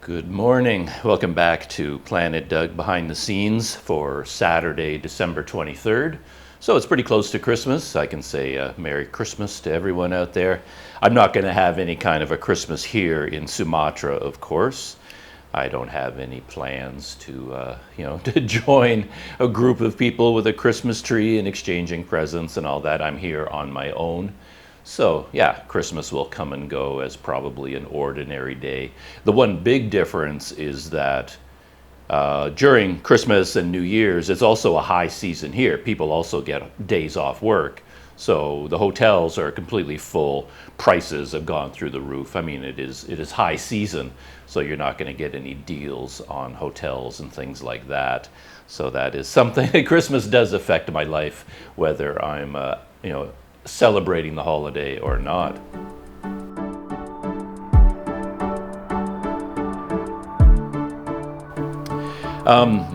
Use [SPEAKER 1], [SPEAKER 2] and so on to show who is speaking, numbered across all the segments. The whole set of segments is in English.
[SPEAKER 1] Good morning. Welcome back to Planet Doug Behind the Scenes for Saturday, December 23rd. So it's pretty close to Christmas. I can say Merry Christmas to everyone out there. I'm not going to have any kind of a Christmas here in Sumatra, of course. I don't have any plans to, to join a group of people with a Christmas tree and exchanging presents and all that. I'm here on my own. So yeah, Christmas will come and go as probably an ordinary day. The one big difference is that during Christmas and New Year's, it's also a high season here. People also get days off work. So the hotels are completely full. Prices have gone through the roof. I mean, it is high season, so you're not going to get any deals on hotels and things like that. So that is something. Christmas does affect my life, whether I'm celebrating the holiday or not.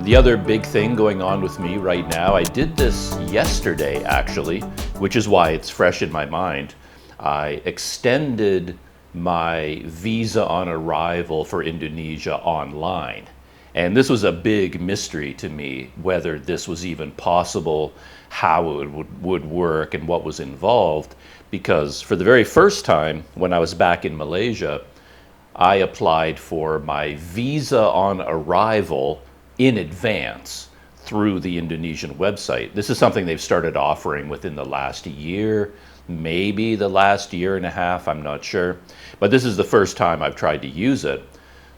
[SPEAKER 1] The other big thing going on with me right now, I did this yesterday actually, which is why it's fresh in my mind. I extended my visa on arrival for Indonesia online. And this was a big mystery to me, whether this was even possible, how it would work, and what was involved. Because for the very first time, when I was back in Malaysia, I applied for my visa on arrival in advance through the Indonesian website. This is something they've started offering within the last year, maybe the last year and a half, I'm not sure. But this is the first time I've tried to use it.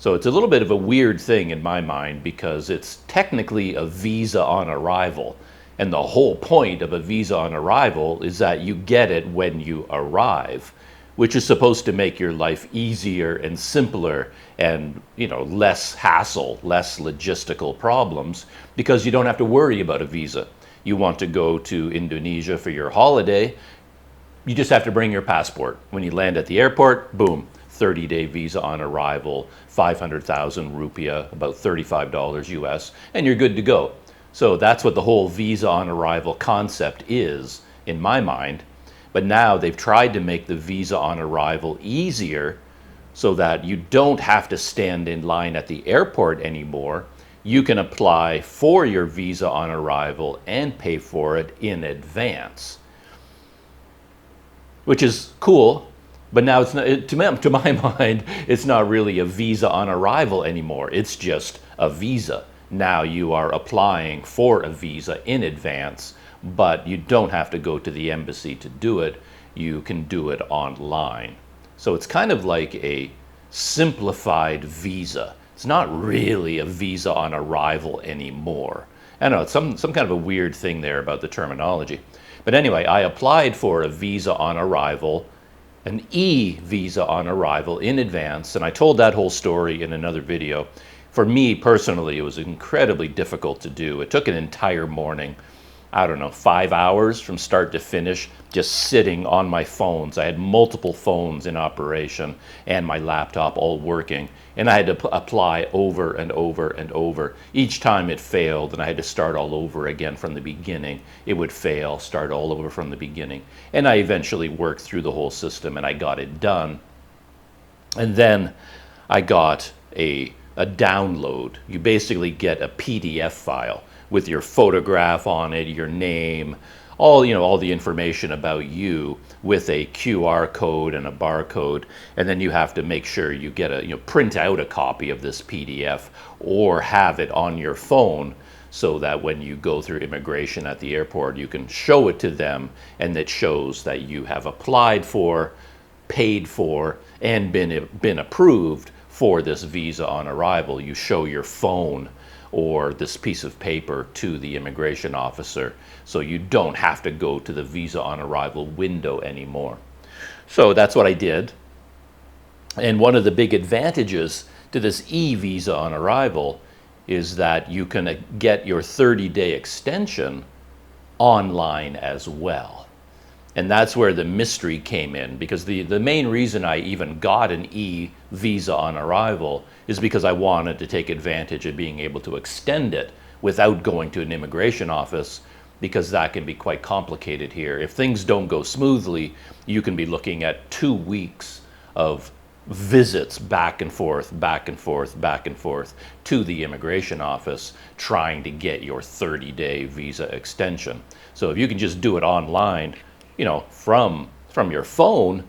[SPEAKER 1] So it's a little bit of a weird thing in my mind because it's technically a visa on arrival. And the whole point of a visa on arrival is that you get it when you arrive, which is supposed to make your life easier and simpler and, less hassle, less logistical problems, because you don't have to worry about a visa. You want to go to Indonesia for your holiday, you just have to bring your passport. When you land at the airport, boom, 30-day visa on arrival, 500,000 rupiah, about $35 US, and you're good to go. So that's what the whole visa on arrival concept is, in my mind. But now they've tried to make the visa on arrival easier so that you don't have to stand in line at the airport anymore. You can apply for your visa on arrival and pay for it in advance, which is cool. But now it's not, to my mind, it's not really a visa on arrival anymore. It's just a visa. Now you are applying for a visa in advance, but you don't have to go to the embassy to do it. You can do it online. So it's kind of like a simplified visa. It's not really a visa on arrival anymore. I know, it's some kind of a weird thing there about the terminology. But anyway, I applied for a visa on arrival, an e-visa on arrival in advance, and I told that whole story in another video. For me personally, it was incredibly difficult to do. It took an entire morning, 5 hours from start to finish, just sitting on my phones. I had multiple phones in operation and my laptop all working, and I had to apply over and over and over. Each time it failed and I had to start all over again from the beginning. It would fail, start all over from the beginning. And I eventually worked through the whole system and I got it done. And then I got a download. You basically get a PDF file with your photograph on it, your name, all the information about you, with a QR code and a barcode. And then you have to make sure you get print out a copy of this PDF or have it on your phone so that when you go through immigration at the airport, you can show it to them and it shows that you have applied for, paid for, and been approved for this visa on arrival. You show your phone or this piece of paper to the immigration officer, so you don't have to go to the visa on arrival window anymore. So that's what I did. And one of the big advantages to this e-visa on arrival is that you can get your 30-day extension online as well. And that's where the mystery came in, because the main reason I even got an e-visa on arrival is because I wanted to take advantage of being able to extend it without going to an immigration office, because that can be quite complicated here. If things don't go smoothly, you can be looking at 2 weeks of visits back and forth, back and forth, back and forth to the immigration office trying to get your 30-day visa extension. So if you can just do it online, you know, from your phone,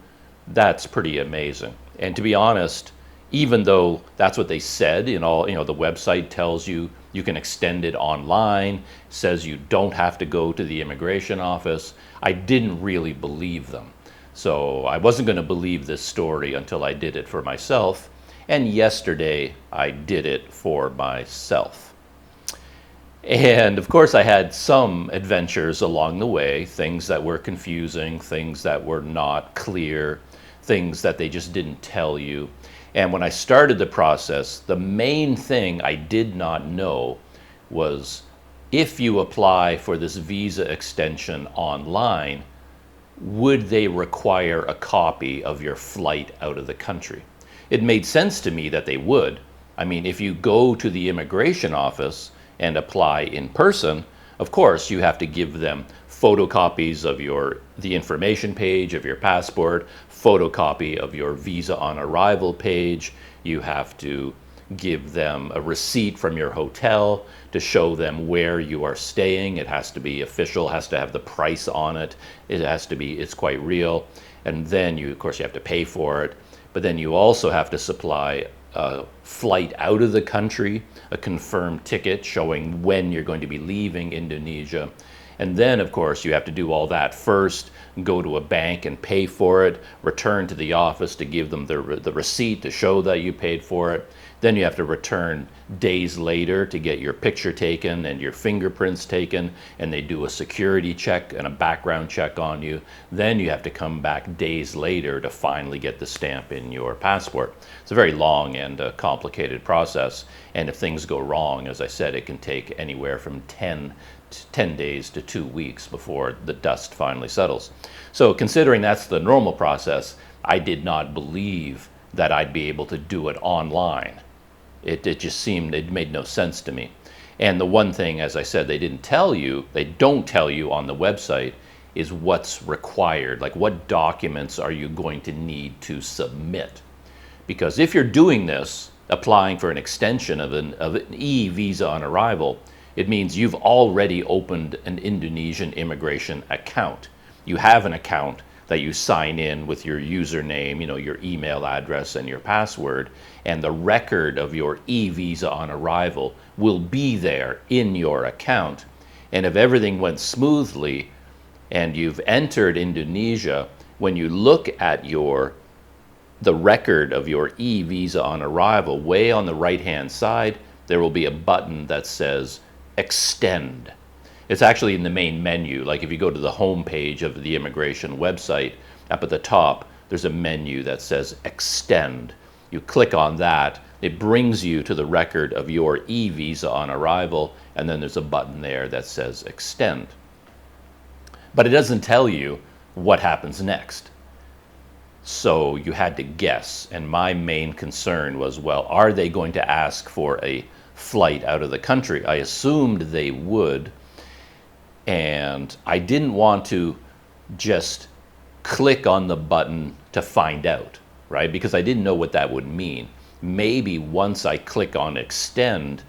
[SPEAKER 1] that's pretty amazing. And to be honest, even though that's what they said in all, you know, the website tells you you can extend it online, says you don't have to go to the immigration office, I didn't really believe them. So I wasn't going to believe this story until I did it for myself. And yesterday I did it for myself. And of course I had some adventures along the way, things that were confusing, things that were not clear, things that they just didn't tell you. And when I started the process, the main thing I did not know was if you apply for this visa extension online, would they require a copy of your flight out of the country? It made sense to me that they would. I mean, if you go to the immigration office and apply in person, of course you have to give them photocopies of the information page of your passport, photocopy of your visa on arrival page. You have to give them a receipt from your hotel to show them where you are staying. It has to be official, has to have the price on it. It has to be, it's quite real. And then you, of course, you have to pay for it. But then you also have to supply a flight out of the country, a confirmed ticket showing when you're going to be leaving Indonesia. And then, of course, you have to do all that first, go to a bank and pay for it, return to the office to give them the receipt to show that you paid for it. Then you have to return days later to get your picture taken and your fingerprints taken, and they do a security check and a background check on you. Then you have to come back days later to finally get the stamp in your passport. It's a very long and complicated process, and if things go wrong, as I said, it can take anywhere from 10 days to 2 weeks before the dust finally settles. So considering that's the normal process, I did not believe that I'd be able to do it online. It just seemed, it made no sense to me. And the one thing, as I said, they don't tell you on the website is what's required. Like, what documents are you going to need to submit? Because if you're doing this, applying for an extension of an e-visa on arrival, it means you've already opened an Indonesian immigration account. You have an account that you sign in with your username, you know, your email address and your password, and the record of your e-visa on arrival will be there in your account. And if everything went smoothly and you've entered Indonesia, when you look at the record of your e-visa on arrival, way on the right-hand side, there will be a button that says Extend. It's actually in the main menu. Like if you go to the home page of the immigration website, up at the top, there's a menu that says Extend. You click on that, it brings you to the record of your e-visa on arrival, and then there's a button there that says Extend. But it doesn't tell you what happens next. So you had to guess, and my main concern was, well, are they going to ask for a flight out of the country? I assumed they would, and I didn't want to just click on the button to find out, right? Because I didn't know what that would mean. Maybe once I click on Extend,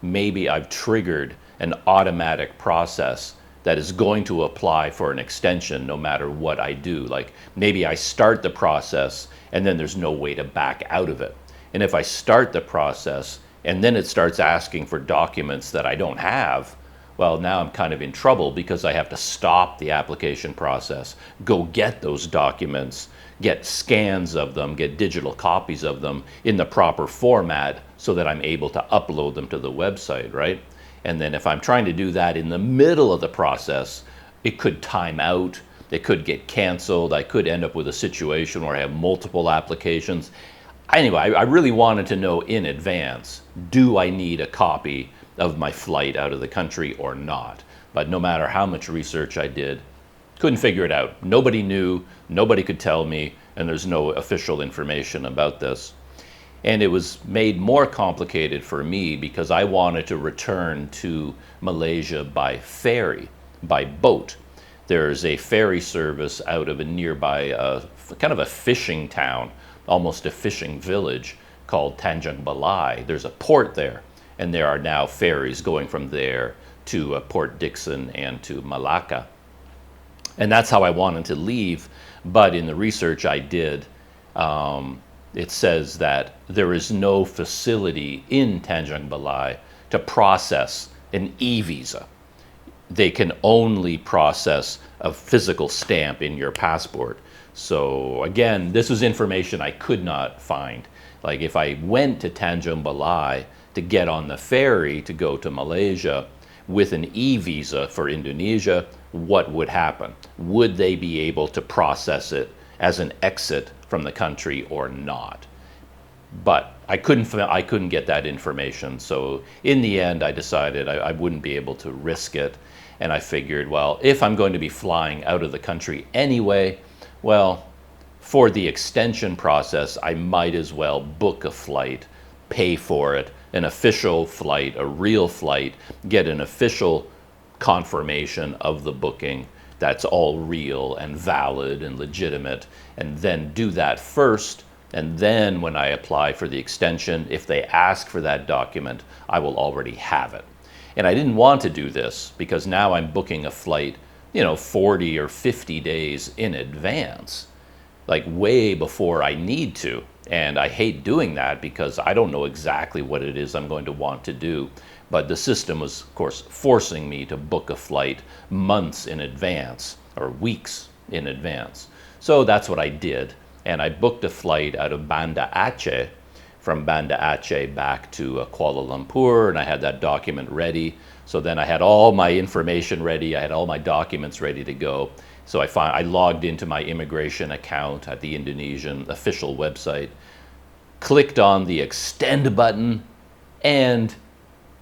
[SPEAKER 1] maybe I've triggered an automatic process that is going to apply for an extension no matter what I do. Like maybe I start the process and then there's no way to back out of it. And if I start the process and then it starts asking for documents that I don't have, well, now I'm kind of in trouble because I have to stop the application process, go get those documents, get scans of them, get digital copies of them in the proper format so that I'm able to upload them to the website, right? And then if I'm trying to do that in the middle of the process, it could time out, it could get canceled, I could end up with a situation where I have multiple applications. Anyway, I really wanted to know in advance, do I need a copy of my flight out of the country or not? But no matter how much research I did, couldn't figure it out. Nobody knew, nobody could tell me, and there's no official information about this. And it was made more complicated for me because I wanted to return to Malaysia by ferry, by boat. There's a ferry service out of a nearby, kind of a fishing town, almost a fishing village called Tanjung Balai. There's a port there, and there are now ferries going from there to Port Dickson and to Malacca. And that's how I wanted to leave. But in the research I did, it says that there is no facility in Tanjung Balai to process an e-visa. They can only process a physical stamp in your passport. So again, this was information I could not find. Like if I went to Tanjung Balai to get on the ferry to go to Malaysia with an e-visa for Indonesia, what would happen? Would they be able to process it as an exit from the country or not? But I couldn't get that information. So in the end, I decided I wouldn't be able to risk it. And I figured, well, if I'm going to be flying out of the country anyway, well, for the extension process, I might as well book a flight, pay for it, an official flight, a real flight, get an official confirmation of the booking that's all real and valid and legitimate, and then do that first. And then when I apply for the extension, if they ask for that document, I will already have it. And I didn't want to do this because now I'm booking a flight, 40 or 50 days in advance, like way before I need to. And I hate doing that because I don't know exactly what it is I'm going to want to do. But the system was, of course, forcing me to book a flight months in advance or weeks in advance. So that's what I did. And I booked a flight out of Banda Aceh, from Banda Aceh back to Kuala Lumpur, and I had that document ready. So then I had all my information ready, I had all my documents ready to go. So I logged into my immigration account at the Indonesian official website, clicked on the extend button, and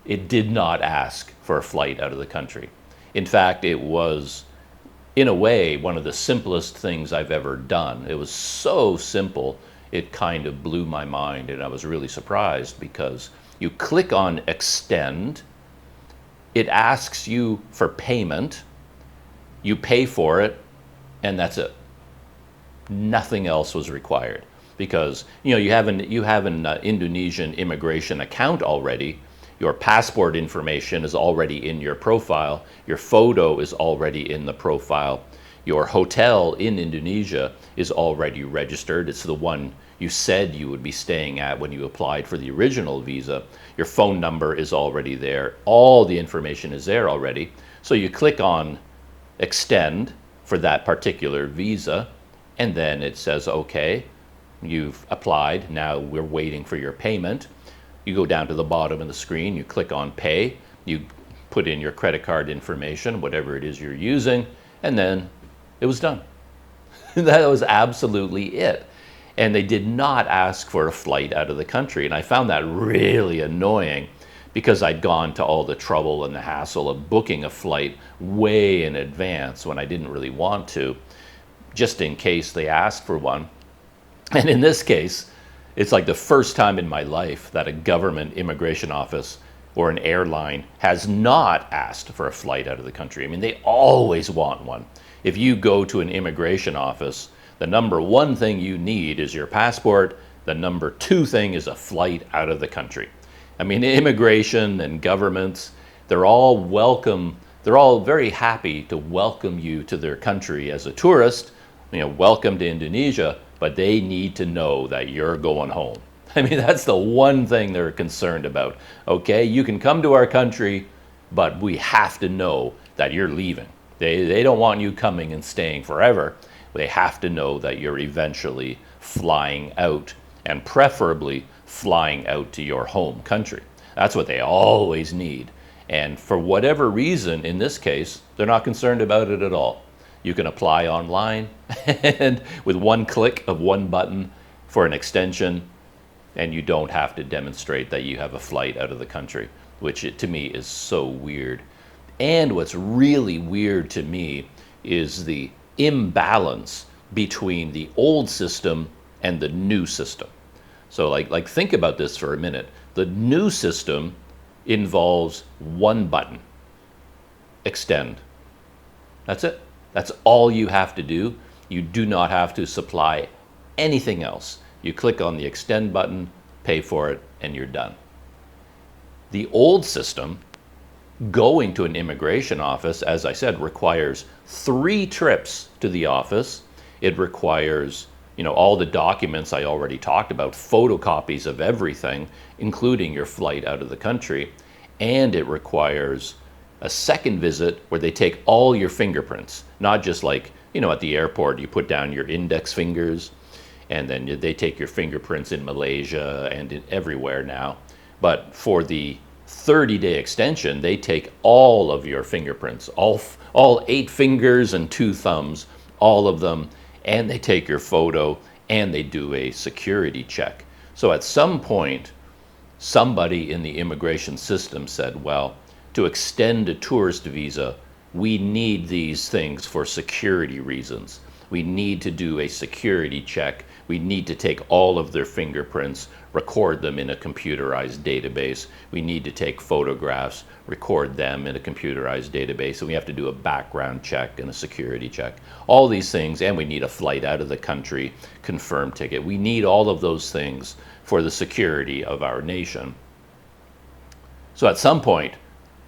[SPEAKER 1] it did not ask for a flight out of the country. In fact, it was, in a way, one of the simplest things I've ever done. It was so simple, it kind of blew my mind, and I was really surprised because you click on extend, it asks you for payment, you pay for it, and that's it. Nothing else was required because you have an Indonesian immigration account already. Your passport information is already in your profile. Your photo is already in the profile. Your hotel in Indonesia is already registered. It's the one you said you would be staying at when you applied for the original visa. Your phone number is already there. All the information is there already. So you click on extend for that particular visa, and then it says, okay, you've applied. Now we're waiting for your payment. You go down to the bottom of the screen, you click on pay, you put in your credit card information, whatever it is you're using, and then it was done. That was absolutely it. And they did not ask for a flight out of the country. And I found that really annoying because I'd gone to all the trouble and the hassle of booking a flight way in advance when I didn't really want to, just in case they asked for one. And in this case, it's like the first time in my life that a government immigration office or an airline has not asked for a flight out of the country. I mean, they always want one. If you go to an immigration office, the number one thing you need is your passport. The number two thing is a flight out of the country. I mean, immigration and governments, they're all welcome. They're all very happy to welcome you to their country as a tourist. Welcome to Indonesia. But they need to know that you're going home. I mean, that's the one thing they're concerned about. Okay, you can come to our country, but we have to know that you're leaving. They don't want you coming and staying forever. They have to know that you're eventually flying out, and preferably flying out to your home country. That's what they always need. And for whatever reason, in this case, they're not concerned about it at all. You can apply online and with one click of one button for an extension, and you don't have to demonstrate that you have a flight out of the country, which to me is so weird. And what's really weird to me is the imbalance between the old system and the new system. So like think about this for a minute. The new system involves one button, extend. That's it. That's all you have to do. You do not have to supply anything else. You click on the extend button, pay for it, and you're done. The old system, going to an immigration office, as I said, requires 3 trips to the office. It requires, all the documents I already talked about, photocopies of everything, including your flight out of the country. And it requires a second visit where they take all your fingerprints, not just like, at the airport, you put down your index fingers, and then they take your fingerprints in Malaysia and everywhere now. But for the 30-day extension, they take all of your fingerprints, all 8 fingers and 2 thumbs, all of them, and they take your photo, and they do a security check. So at some point, somebody in the immigration system said, well, to extend a tourist visa, we need these things for security reasons. We need to do a security check. We need to take all of their fingerprints, record them in a computerized database. We need to take photographs, record them in a computerized database. And we have to do a background check and a security check. All these things, and we need a flight out of the country, confirmed ticket. We need all of those things for the security of our nation. So at some point,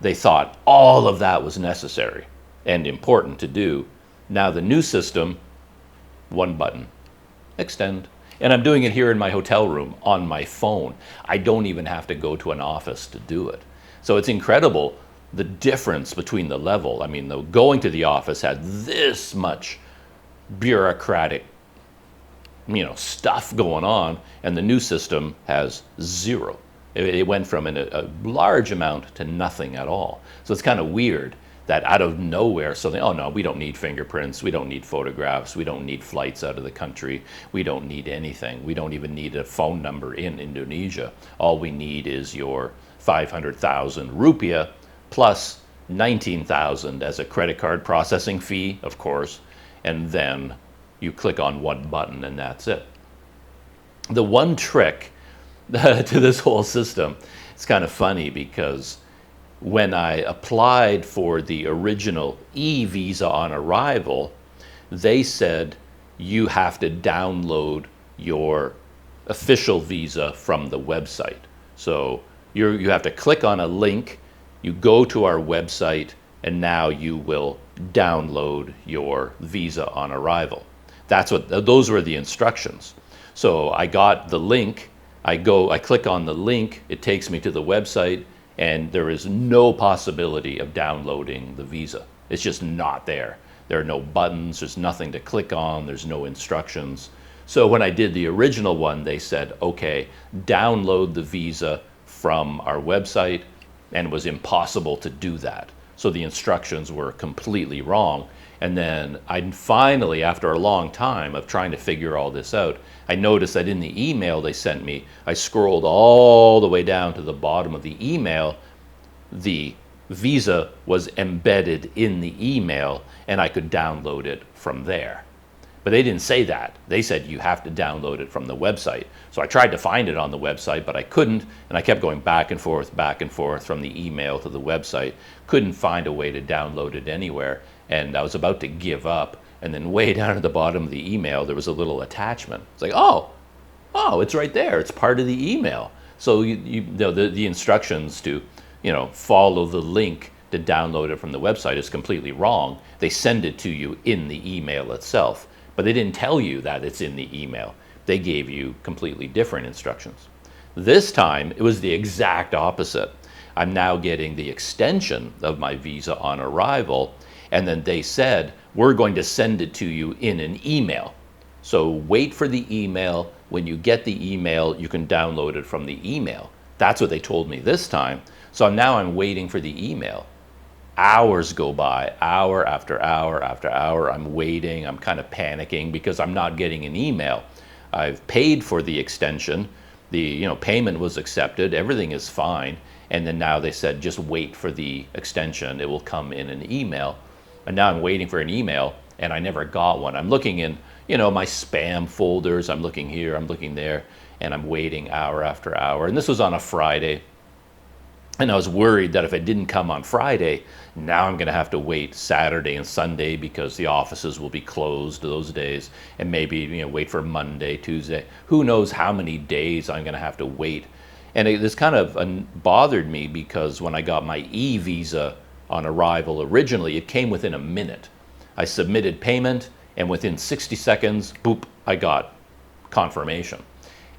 [SPEAKER 1] they thought all of that was necessary and important to do. Now the new system, 1 button, extend. And I'm doing it here in my hotel room on my phone. I don't even have to go to an office to do it. So it's incredible the difference between the level. I mean, going to the office had this much bureaucratic, stuff going on, and the new system has 0. It went from a large amount to nothing at all. So it's kind of weird that out of nowhere, oh no, we don't need fingerprints, we don't need photographs, we don't need flights out of the country, we don't need anything. We don't even need a phone number in Indonesia. All we need is your 500,000 rupiah plus 19,000 as a credit card processing fee, of course, and then you click on 1 button and that's it. The one trick to this whole system, it's kind of funny because when I applied for the original e-visa on arrival, they said you have to download your official visa from the website. So you have to click on a link, you go to our website, and now you will download your visa on arrival. Those were the instructions. So I got the link, I click on the link, it takes me to the website, and there is no possibility of downloading the visa. It's just not there. There are no buttons, there's nothing to click on, there's no instructions. So when I did the original one, they said, okay, download the visa from our website, and it was impossible to do that. So the instructions were completely wrong. And then I finally, after a long time of trying to figure all this out, I noticed that in the email they sent me, I scrolled all the way down to the bottom of the email, the visa was embedded in the email and I could download it from there. But they didn't say that. They said you have to download it from the website. So I tried to find it on the website, but I couldn't, and I kept going back and forth from the email to the website. Couldn't find a way to download it anywhere, and I was about to give up, and then way down at the bottom of the email, there was a little attachment. It's like, oh, it's right there. It's part of the email. So the instructions to, follow the link to download it from the website is completely wrong. They send it to you in the email itself. But they didn't tell you that it's in the email. They gave you completely different instructions. This time, it was the exact opposite. I'm now getting the extension of my visa on arrival, and then they said, we're going to send it to you in an email. So wait for the email. When you get the email, you can download it from the email. That's what they told me this time. So now I'm waiting for the email. Hours go by, hour after hour after hour. I'm waiting, I'm kind of panicking because I'm not getting an email. I've paid for the extension, the payment was accepted, everything is fine, and then now they said just wait for the extension, it will come in an email. And now I'm waiting for an email and I never got one. I'm looking in my spam folders, I'm looking here, I'm looking there, and I'm waiting hour after hour. And this was on a Friday. And I was worried that if it didn't come on Friday, now I'm going to have to wait Saturday and Sunday because the offices will be closed those days, and maybe, you know, wait for Monday, Tuesday. Who knows how many days I'm going to have to wait. And this kind of bothered me because when I got my e-visa on arrival originally, it came within a minute. I submitted payment, and within 60 seconds, boop, I got confirmation.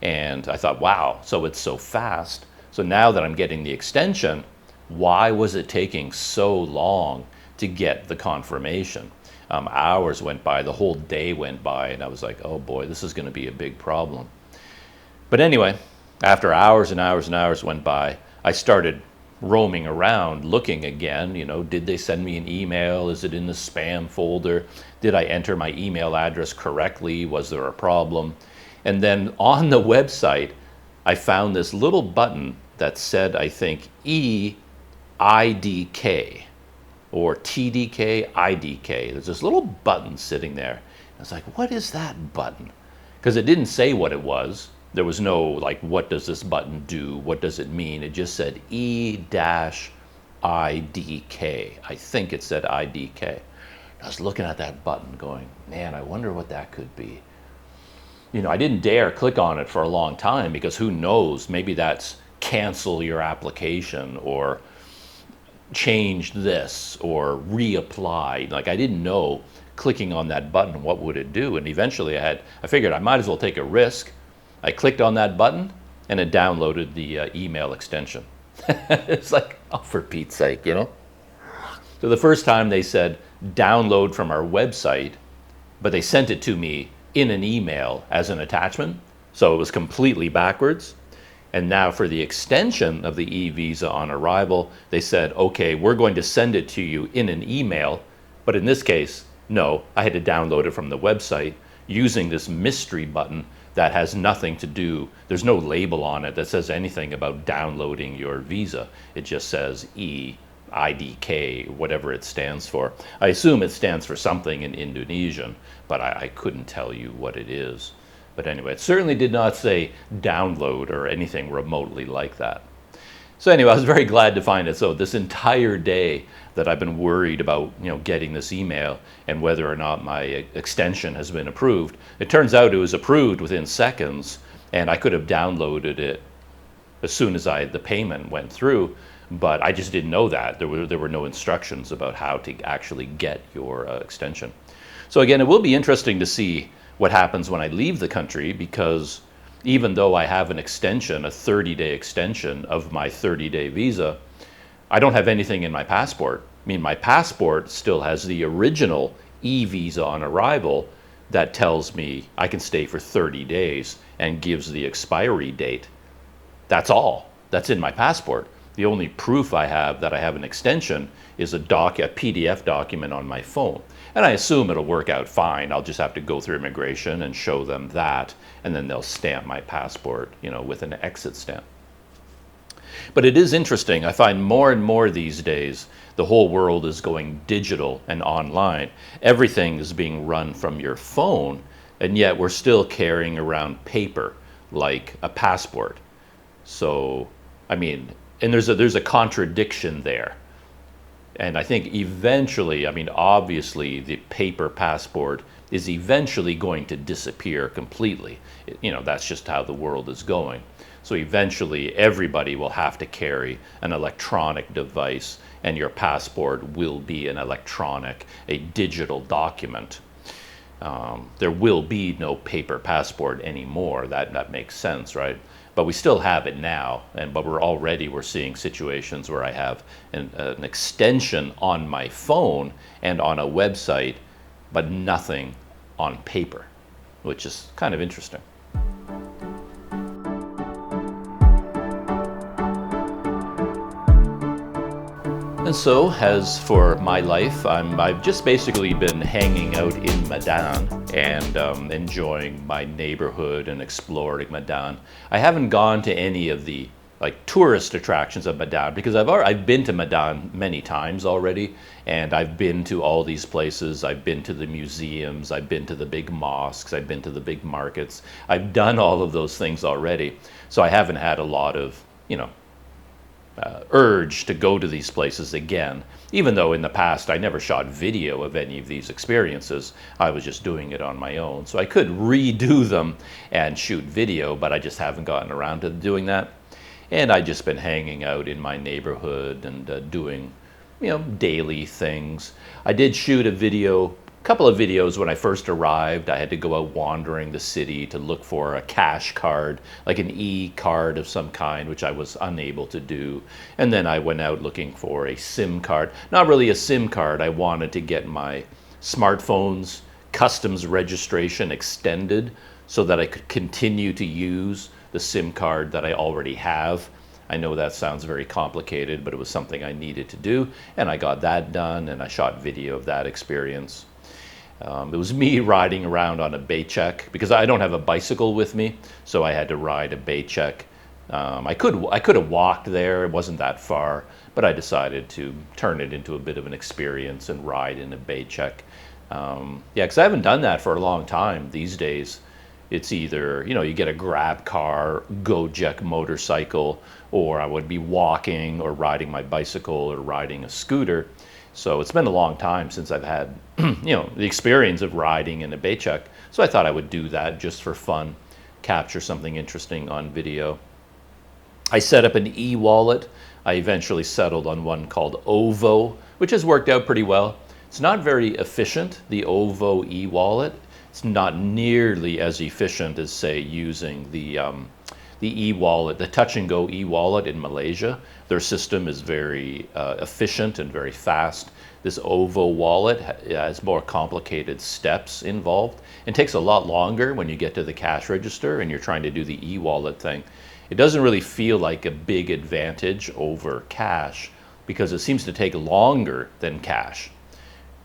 [SPEAKER 1] And I thought, wow, so it's so fast. So now that I'm getting the extension, why was it taking so long to get the confirmation? Hours went by, the whole day went by, and I was like, oh boy, this is going to be a big problem. But anyway, after hours and hours and hours went by, I started roaming around looking again. You know, did they send me an email? Is it in the spam folder? Did I enter my email address correctly? Was there a problem? And then on the website, I found this little button that said, I think, E-IDK or TDK, IDK. There's this little button sitting there. I was like, what is that button? Because it didn't say what it was. There was no, like, what does this button do? What does it mean? It just said E-IDK. I think it said IDK. I was looking at that button going, man, I wonder what that could be. You know, I didn't dare click on it for a long time because who knows, maybe that's cancel your application or change this or reapply. Like, I didn't know clicking on that button, what would it do? And eventually I figured I might as well take a risk. I clicked on that button and it downloaded the email extension. It's like, oh, for Pete's sake, you know? So the first time they said download from our website, but they sent it to me in an email as an attachment. So it was completely backwards. And now for the extension of the e-visa on arrival, they said, okay, we're going to send it to you in an email. But in this case, no, I had to download it from the website using this mystery button that has nothing to do, there's no label on it that says anything about downloading your visa. It just says E-IDK, whatever it stands for. I assume it stands for something in Indonesian, but I couldn't tell you what it is. But anyway, it certainly did not say download or anything remotely like that. So anyway, I was very glad to find it. So this entire day that I've been worried about, you know, getting this email and whether or not my extension has been approved, it turns out it was approved within seconds, and I could have downloaded it as soon as the payment went through, but I just didn't know that. There were no instructions about how to actually get your extension. So again, it will be interesting to see what happens when I leave the country, because even though I have an extension, a 30-day extension of my 30-day visa, I don't have anything in my passport. I mean, my passport still has the original e-visa on arrival that tells me I can stay for 30 days and gives the expiry date. That's all. That's in my passport. The only proof I have that I have an extension is a PDF document on my phone. And I assume it'll work out fine. I'll just have to go through immigration and show them that, and then they'll stamp my passport, you know, with an exit stamp. But it is interesting. I find more and more these days, the whole world is going digital and online. Everything is being run from your phone, and yet we're still carrying around paper like a passport. So, I mean, and there's a contradiction there. And I think eventually, I mean, obviously the paper passport is eventually going to disappear completely. You know, that's just how the world is going. So eventually everybody will have to carry an electronic device, and your passport will be an electronic, a digital document. There will be no paper passport anymore. That makes sense, right? But we still have it now, but we're seeing situations where I have an extension on my phone and on a website, but nothing on paper, which is kind of interesting. And so, as for my life, I've just basically been hanging out in Medan and enjoying my neighborhood and exploring Medan. I haven't gone to any of the tourist attractions of Medan because I've been to Medan many times already, and I've been to all these places. I've been to the museums, I've been to the big mosques, I've been to the big markets. I've done all of those things already, so I haven't had a lot of, urge to go to these places again, even though in the past I never shot video of any of these experiences. I was just doing it on my own. So I could redo them and shoot video, but I just haven't gotten around to doing that. And I've just been hanging out in my neighborhood and doing, daily things. I did shoot a couple of videos when I first arrived. I had to go out wandering the city to look for a cash card, like an e-card of some kind, which I was unable to do. And then I went out looking for a SIM card. Not really a SIM card. I wanted to get my smartphone's customs registration extended so that I could continue to use the SIM card that I already have. I know that sounds very complicated, but it was something I needed to do, and I got that done, and I shot video of that experience. It was me riding around on a Baycheck, because I don't have a bicycle with me, so I had to ride a Baycheck. I could have walked there, it wasn't that far, but I decided to turn it into a bit of an experience and ride in a Baycheck. Yeah, because I haven't done that for a long time these days. It's either, you get a grab car, Gojek motorcycle, or I would be walking or riding my bicycle or riding a scooter. So it's been a long time since I've had, the experience of riding in a Baycheck. So I thought I would do that just for fun, capture something interesting on video. I set up an e-wallet. I eventually settled on one called E-VOA, which has worked out pretty well. It's not very efficient, the E-VOA e-wallet. It's not nearly as efficient as, say, using the e-wallet, the touch and go e-wallet in Malaysia. Their system is very efficient and very fast. This E-VOA wallet has more complicated steps involved and takes a lot longer when you get to the cash register and you're trying to do the e-wallet thing. It doesn't really feel like a big advantage over cash because it seems to take longer than cash,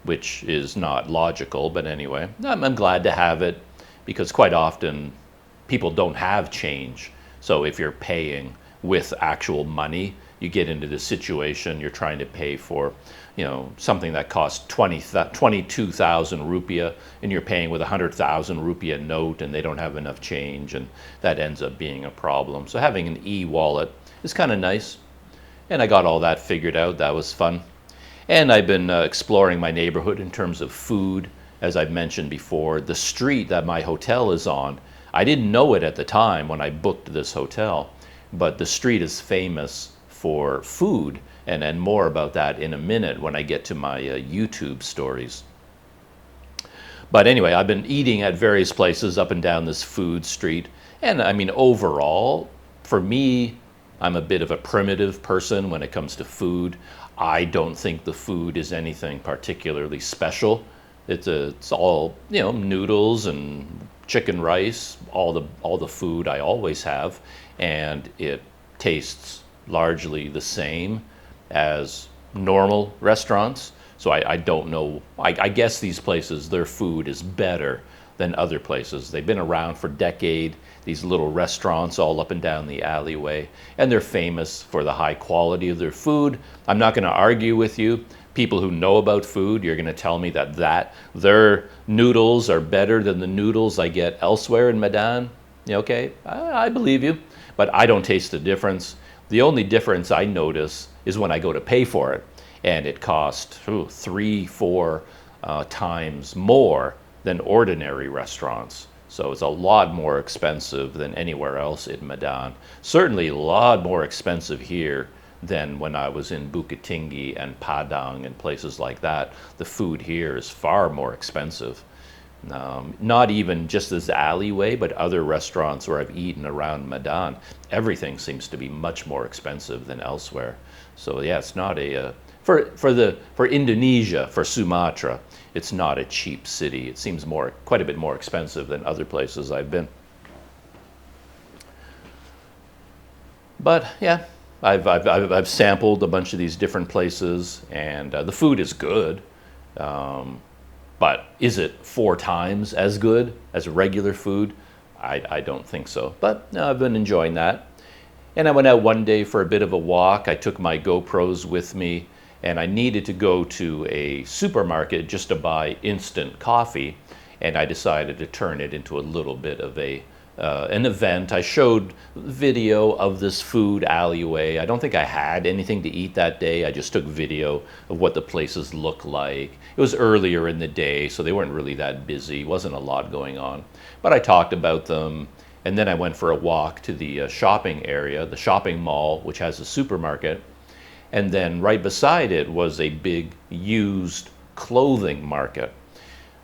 [SPEAKER 1] which is not logical, but anyway, I'm glad to have it because quite often people don't have change. So if you're paying with actual money, you get into the situation you're trying to pay for, something that costs 22,000 rupiah, and you're paying with 100,000 rupiah note, and they don't have enough change, and that ends up being a problem. So having an e-wallet is kind of nice, and I got all that figured out. That was fun. And I've been exploring my neighborhood in terms of food. As I've mentioned before, the street that my hotel is on, I didn't know it at the time when I booked this hotel, but the street is famous for food, and more about that in a minute when I get to my YouTube stories. But anyway, I've been eating at various places up and down this food street, and I mean, overall, for me, I'm a bit of a primitive person when it comes to food. I don't think the food is anything particularly special. It's all, noodles and chicken rice, all the food I always have, and it tastes largely the same as normal restaurants. So I don't know. I guess these places, their food is better than other places. They've been around for decades, these little restaurants all up and down the alleyway, and they're famous for the high quality of their food. I'm not going to argue with you. People who know about food, you're going to tell me that their noodles are better than the noodles I get elsewhere in Medan. Okay, I believe you, but I don't taste the difference. The only difference I notice is when I go to pay for it, and it costs 3-4 times more than ordinary restaurants. So it's a lot more expensive than anywhere else in Medan. Certainly a lot more expensive here than when I was in Bukit Tinggi and Padang and places like that. The food here is far more expensive. Not even just this alleyway, but other restaurants where I've eaten around Medan. Everything seems to be much more expensive than elsewhere. So yeah, it's not a for Indonesia, for Sumatra, it's not a cheap city. It seems quite a bit more expensive than other places I've been. But yeah, I've sampled a bunch of these different places, and the food is good. But is it 4 times as good as regular food? I don't think so. But no, I've been enjoying that. And I went out one day for a bit of a walk. I took my GoPros with me, and I needed to go to a supermarket just to buy instant coffee. And I decided to turn it into a little bit of a an event. I showed video of this food alleyway. I don't think I had anything to eat that day. I just took video of what the places look like. It was earlier in the day, so they weren't really that busy. Wasn't a lot going on. But I talked about them, and then I went for a walk to the shopping area, the shopping mall, which has a supermarket. And then right beside it was a big used clothing market.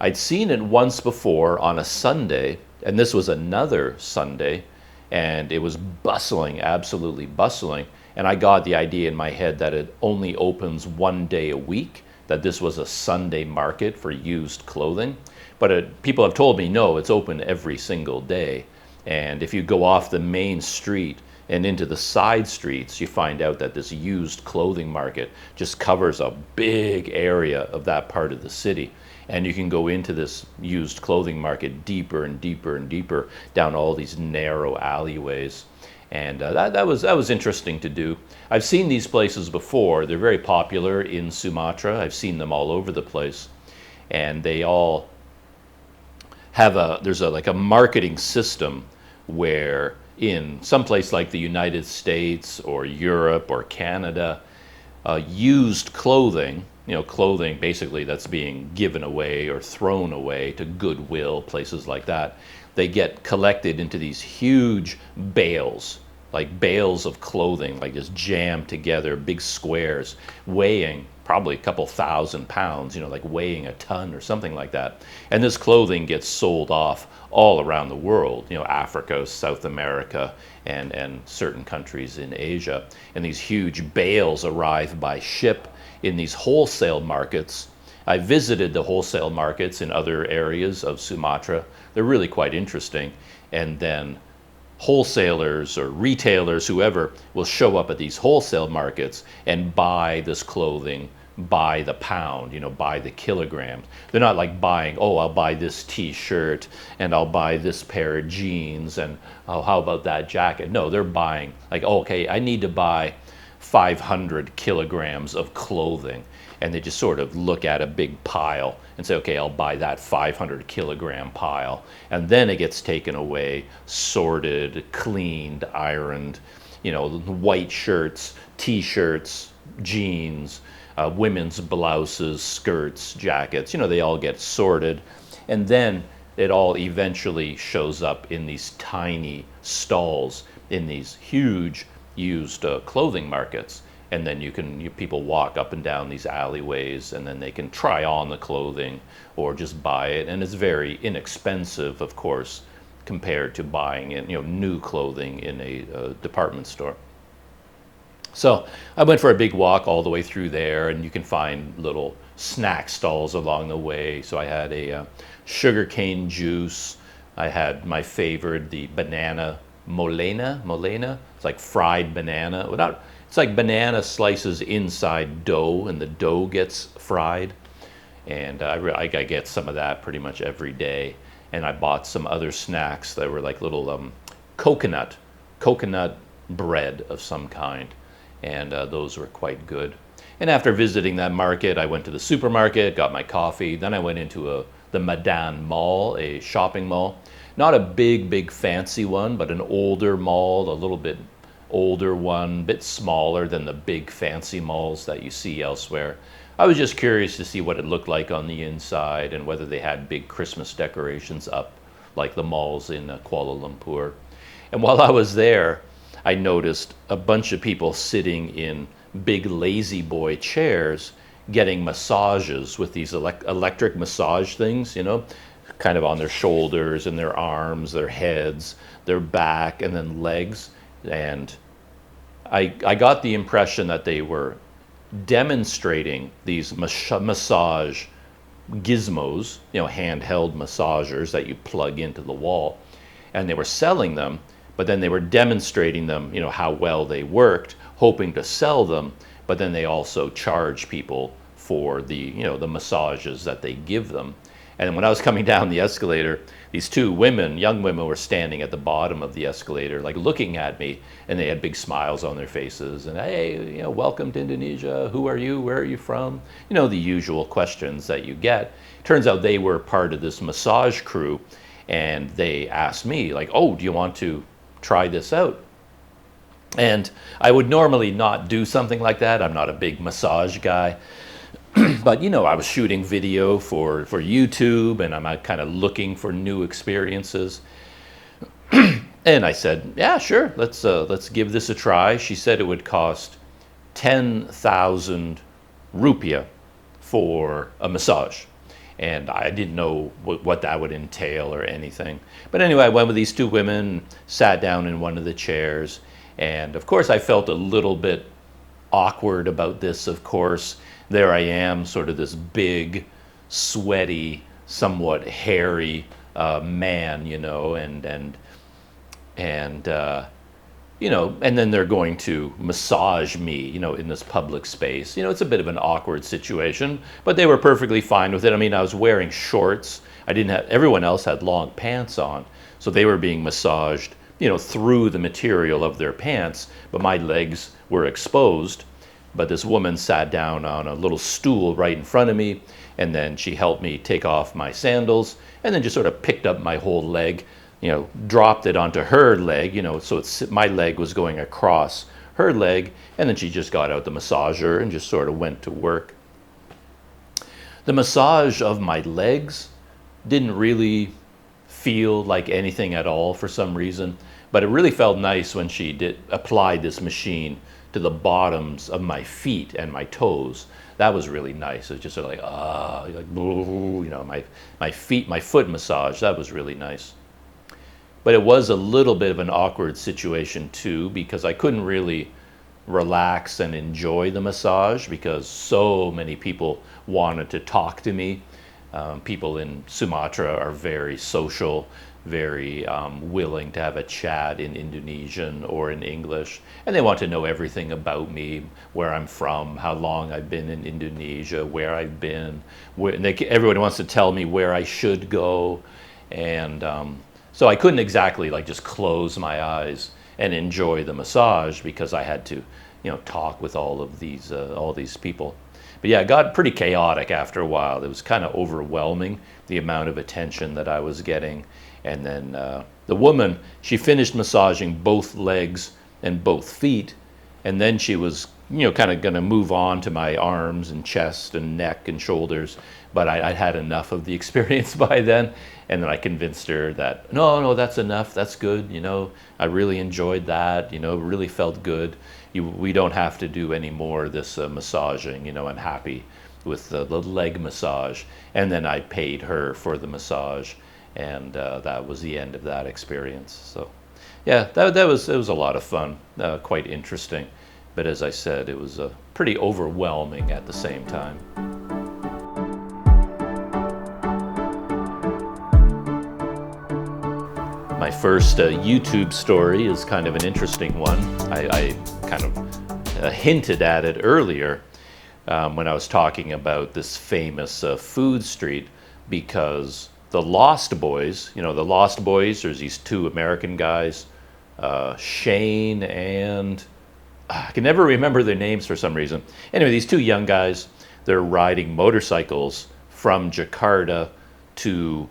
[SPEAKER 1] I'd seen it once before on a Sunday, and this was another Sunday, and it was bustling, absolutely bustling. And I got the idea in my head that it only opens one day a week, that this was a Sunday market for used clothing. But people have told me, no, it's open every single day. And if you go off the main street and into the side streets, you find out that this used clothing market just covers a big area of that part of the city. And you can go into this used clothing market deeper and deeper and deeper down all these narrow alleyways. And that was interesting to do. I've seen these places before. They're very popular in Sumatra. I've seen them all over the place. And they all have like a marketing system where in some place like the United States or Europe or Canada, used clothing, clothing basically that's being given away or thrown away to Goodwill, places like that, they get collected into these huge bales, like bales of clothing, like just jammed together, big squares, weighing probably a couple thousand pounds, like weighing a ton or something like that. And this clothing gets sold off all around the world, Africa, South America, and certain countries in Asia. And these huge bales arrive by ship in these wholesale markets. I visited the wholesale markets in other areas of Sumatra. They're really quite interesting. And then wholesalers or retailers, whoever, will show up at these wholesale markets and buy this clothing by the pound, by the kilogram. They're not like buying, oh, I'll buy this t-shirt and I'll buy this pair of jeans and oh, how about that jacket? No, they're buying like, oh, okay, I need to buy 500 kilograms of clothing. And they just sort of look at a big pile and say, okay, I'll buy that 500 kilogram pile. And then it gets taken away, sorted, cleaned, ironed, white shirts, t-shirts, jeans, women's blouses, skirts, jackets, they all get sorted. And then it all eventually shows up in these tiny stalls in these huge used clothing markets. And then people walk up and down these alleyways, and then they can try on the clothing or just buy it. And it's very inexpensive, of course, compared to buying it, new clothing in a department store. So I went for a big walk all the way through there, and you can find little snack stalls along the way. So I had a sugarcane juice. I had my favorite, the banana molena. It's like fried banana. It's like banana slices inside dough, and the dough gets fried. And I get some of that pretty much every day. And I bought some other snacks that were like little coconut bread of some kind. And those were quite good. And after visiting that market, I went to the supermarket, got my coffee. Then I went into the Medan mall, a shopping mall. Not a big fancy one, but an older mall, a little bit older one, a bit smaller than the big fancy malls that you see elsewhere. I was just curious to see what it looked like on the inside and whether they had big Christmas decorations up like the malls in Kuala Lumpur. And while I was there, I noticed a bunch of people sitting in big lazy boy chairs getting massages with these electric massage things, kind of on their shoulders and their arms, their heads, their back, and then legs. And I got the impression that they were demonstrating these massage gizmos, handheld massagers that you plug into the wall. And they were selling them, but then they were demonstrating them, how well they worked, hoping to sell them, but then they also charge people for the, the massages that they give them. And when I was coming down the escalator, these two women, young women, were standing at the bottom of the escalator, like looking at me, and they had big smiles on their faces. And hey, welcome to Indonesia. Who are you? Where are you from? The usual questions that you get. Turns out they were part of this massage crew, and they asked me like, "Oh, do you want to try this out?" And I would normally not do something like that. I'm not a big massage guy. But, I was shooting video for YouTube, and I'm kind of looking for new experiences. And I said, "Yeah, sure, let's give this a try." She said it would cost 10,000 rupiah for a massage. And I didn't know what that would entail or anything. But anyway, I went with these two women, sat down in one of the chairs, and of course I felt a little bit awkward about this, of course. There I am, sort of this big, sweaty, somewhat hairy man, and and then they're going to massage me, in this public space. It's a bit of an awkward situation, but they were perfectly fine with it. I mean, I was wearing shorts. Everyone else had long pants on, so they were being massaged, through the material of their pants, but my legs were exposed. But this woman sat down on a little stool right in front of me, and then she helped me take off my sandals, and then just sort of picked up my whole leg, dropped it onto her leg, so my leg was going across her leg, and then she just got out the massager and just sort of went to work. The massage of my legs didn't really feel like anything at all for some reason, but it really felt nice when she applied this machine to the bottoms of my feet and my toes. That was really nice. It was just sort of like, my foot massage. That was really nice. But it was a little bit of an awkward situation too, because I couldn't really relax and enjoy the massage because so many people wanted to talk to me. People in Sumatra are very social, very willing to have a chat in Indonesian or in English, and they want to know everything about me, where I'm from, how long I've been in Indonesia, where I've been. Everyone wants to tell me where I should go, and so I couldn't exactly just close my eyes and enjoy the massage because I had to, talk with all these people. But yeah, it got pretty chaotic after a while. It was kind of overwhelming, the amount of attention that I was getting. And then the woman, she finished massaging both legs and both feet, and then she was, kind of going to move on to my arms and chest and neck and shoulders. But I'd had enough of the experience by then, and then I convinced her that, no, that's enough, that's good, I really enjoyed that, really felt good. We don't have to do any more of this massaging, I'm happy with the leg massage. And then I paid her for the massage, and that was the end of that experience. So yeah, it was a lot of fun, quite interesting. But as I said, it was pretty overwhelming at the same time. My first YouTube story is kind of an interesting one. I kind of hinted at it earlier when I was talking about this famous food street, because the Lost Boys, the Lost Boys, there's these two American guys, Shane and I can never remember their names for some reason. Anyway, these two young guys, they're riding motorcycles from Jakarta to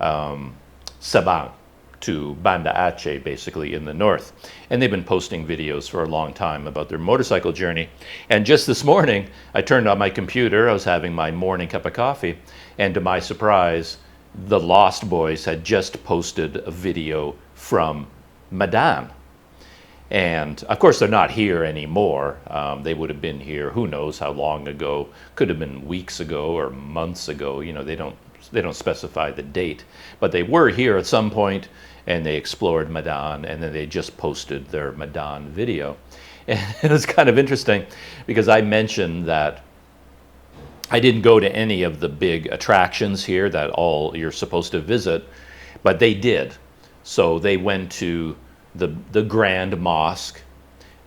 [SPEAKER 1] Sabang, to Banda Aceh, basically in the north. And they've been posting videos for a long time about their motorcycle journey. And just this morning, I turned on my computer, I was having my morning cup of coffee, and to my surprise, the Lost Boys had just posted a video from Medan. And of course, they're not here anymore. They would have been here, who knows how long ago, could have been weeks ago or months ago. They don't specify the date, but they were here at some point, and they explored Medan, and then they just posted their Medan video. And it was kind of interesting because I mentioned that I didn't go to any of the big attractions here that all you're supposed to visit, but they did. So they went to the Grand Mosque,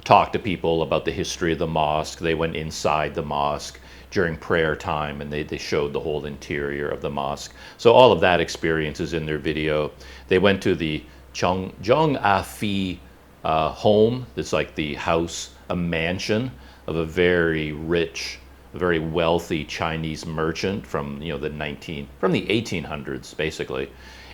[SPEAKER 1] talked to people about the history of the mosque. They went inside the mosque during prayer time, and they showed the whole interior of the mosque. So all of that experience is in their video. They went to the Jong Afi home. It's like the house, a mansion of a very rich, very wealthy Chinese merchant from the 1800s, basically.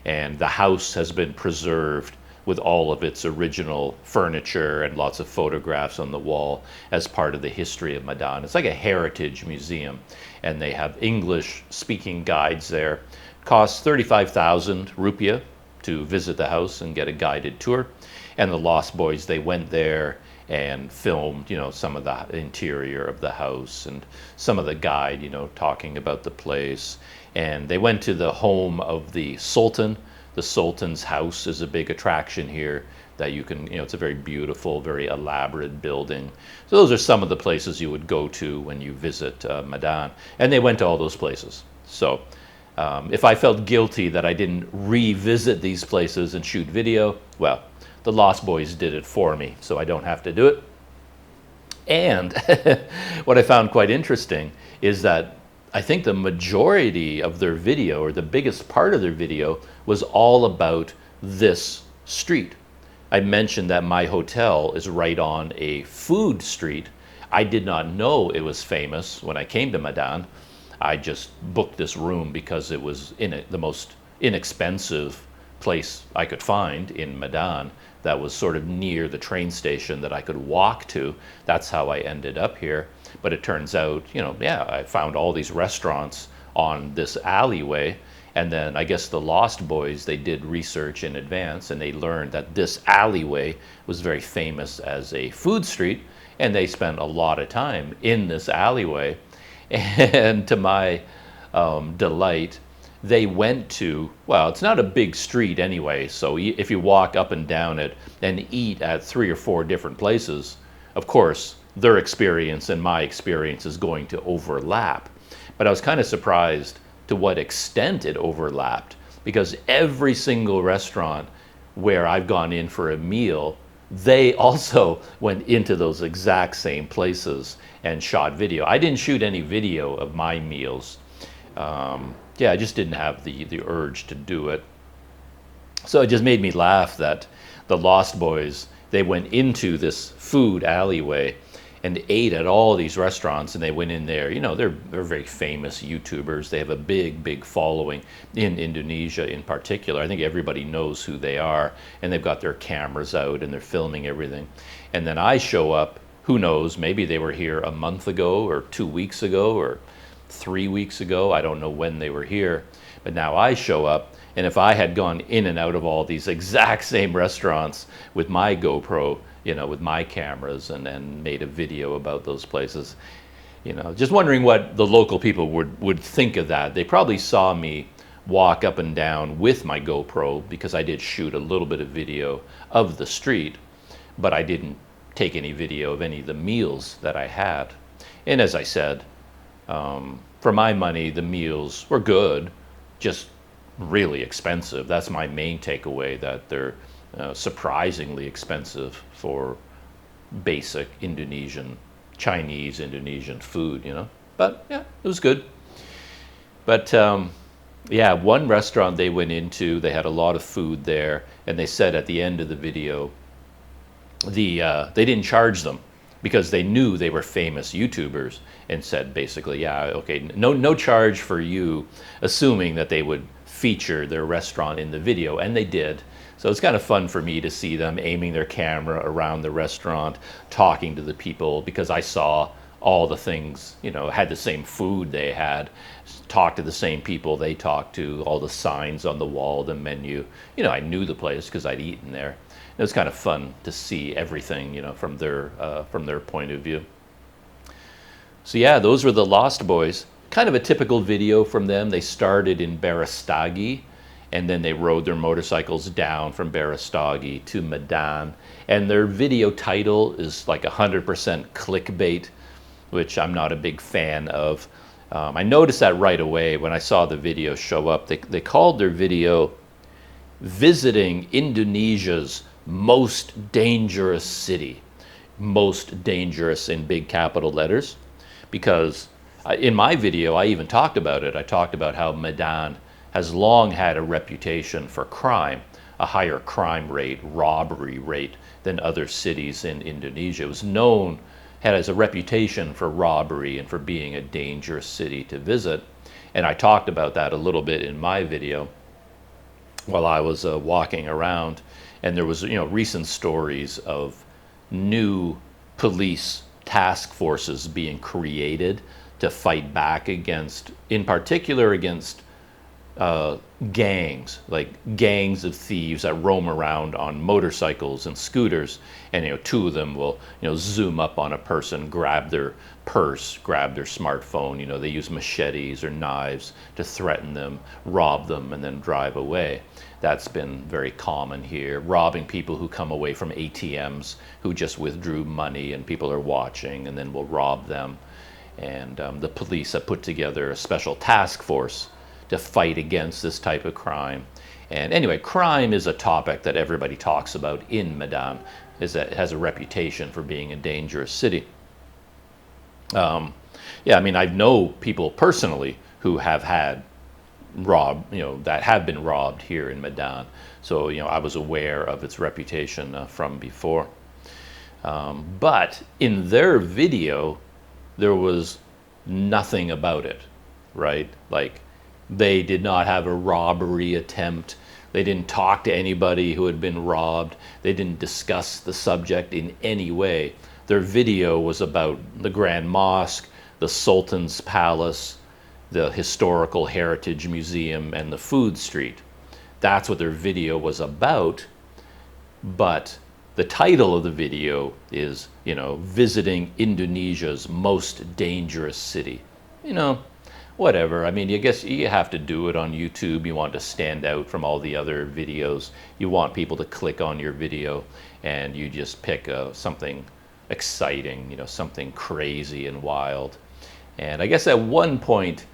[SPEAKER 1] and the house has been preserved with all of its original furniture and lots of photographs on the wall as part of the history of Medan. It's like a heritage museum, and they have English speaking guides there. It costs 35,000 rupiah to visit the house and get a guided tour. And the Lost Boys, they went there and filmed, some of the interior of the house and some of the guide, talking about the place. And they went to the home of the Sultan. The Sultan's house is a big attraction here that you can, it's a very beautiful, very elaborate building. So those are some of the places you would go to when you visit Medan. And they went to all those places. So if I felt guilty that I didn't revisit these places and shoot video, well, the Lost Boys did it for me, so I don't have to do it. And what I found quite interesting is that I think the majority of their video, or the biggest part of their video, was all about this street. I mentioned that my hotel is right on a food street. I did not know it was famous when I came to Medan. I just booked this room because it was in the most inexpensive place I could find in Medan that was sort of near the train station that I could walk to. That's how I ended up here. But it turns out, I found all these restaurants on this alleyway. And then I guess the Lost Boys, they did research in advance, and they learned that this alleyway was very famous as a food street. And they spent a lot of time in this alleyway. And to my delight, they went to, well, it's not a big street anyway, so if you walk up and down it and eat at 3 or 4 different places, of course, their experience and my experience is going to overlap. But I was kind of surprised to what extent it overlapped, because every single restaurant where I've gone in for a meal, they also went into those exact same places and shot video. I didn't shoot any video of my meals. I just didn't have the urge to do it. So it just made me laugh that the Lost Boys, they went into this food alleyway and ate at all these restaurants, and they went in there. They're very famous YouTubers. They have a big following in Indonesia in particular. I think everybody knows who they are, and they've got their cameras out and they're filming everything. And then I show up, who knows, maybe they were here a month ago or 2 weeks ago or 3 weeks ago. I don't know when they were here, but now I show up, and if I had gone in and out of all these exact same restaurants with my GoPro, with my cameras, and made a video about those places, just wondering what the local people would think of that. They probably saw me walk up and down with my GoPro, because I did shoot a little bit of video of the street, but I didn't take any video of any of the meals that I had. And as I said, for my money, the meals were good, just really expensive. That's my main takeaway, that they're surprisingly expensive for basic Chinese Indonesian food, But yeah, it was good. But one restaurant they went into, they had a lot of food there, and they said at the end of the video, they didn't charge them, because they knew they were famous YouTubers, and said basically, no charge for you, assuming that they would feature their restaurant in the video, and they did. So it's kind of fun for me to see them aiming their camera around the restaurant, talking to the people, because I saw all the things, had the same food they had, talked to the same people they talked to, all the signs on the wall, the menu. I knew the place because I'd eaten there. It was kind of fun to see everything, from their point of view. So yeah, those were the Lost Boys. Kind of a typical video from them. They started in Barastagi, and then they rode their motorcycles down from Barastagi to Medan. And their video title is like 100% clickbait, which I'm not a big fan of. I noticed that right away when I saw the video show up. They called their video "Visiting Indonesia's Most Dangerous City." Most dangerous in big capital letters, because in my video I even talked about it. I talked about how Medan has long had a reputation for crime, a higher crime rate, robbery rate than other cities in Indonesia. It was known, has a reputation for robbery and for being a dangerous city to visit. And I talked about that a little bit in my video. while I was walking around, and there was recent stories of new police task forces being created to fight back against, in particular, against gangs, like gangs of thieves that roam around on motorcycles and scooters, and two of them will zoom up on a person, grab their purse, grab their smartphone. They use machetes or knives to threaten them, rob them, and then drive away. That's been very common here. Robbing people who come away from ATMs who just withdrew money and people are watching, and then will rob them. And the police have put together a special task force to fight against this type of crime. And anyway, crime is a topic that everybody talks about in Medan, is that it has a reputation for being a dangerous city. Yeah, I mean, I know people personally who have had that have been robbed here in Medan. So, I was aware of its reputation from before. But in their video, there was nothing about it, right? Like, they did not have a robbery attempt. They didn't talk to anybody who had been robbed. They didn't discuss the subject in any way. Their video was about the Grand Mosque, the Sultan's Palace, the Historical Heritage Museum, and the food street. That's what their video was about. But the title of the video is, visiting Indonesia's most dangerous city. Whatever. I mean, I guess you have to do it on YouTube. You want to stand out from all the other videos. You want people to click on your video, and you just pick something exciting, something crazy and wild. And I guess at one point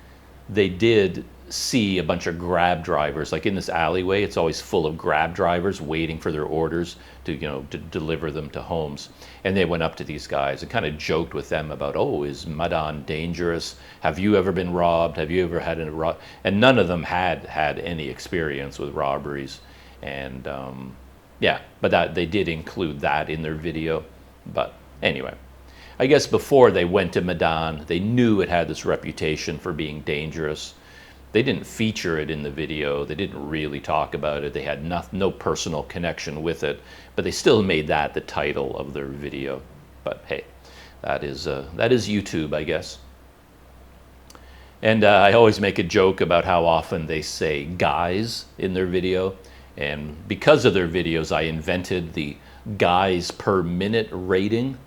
[SPEAKER 1] they did see a bunch of Grab drivers, like in this alleyway. It's always full of Grab drivers waiting for their orders to to deliver them to homes. And they went up to these guys and kind of joked with them about, oh, is Medan dangerous? Have you ever been robbed? Have you ever had a rob? And none of them had any experience with robberies. And yeah, but they did include that in their video. But anyway, I guess before they went to Medan, they knew it had this reputation for being dangerous. They didn't feature it in the video. They didn't really talk about it. They had no personal connection with it, but they still made that the title of their video. But hey, that is YouTube, I guess. And I always make a joke about how often they say guys in their video. And because of their videos, I invented the guys per minute rating.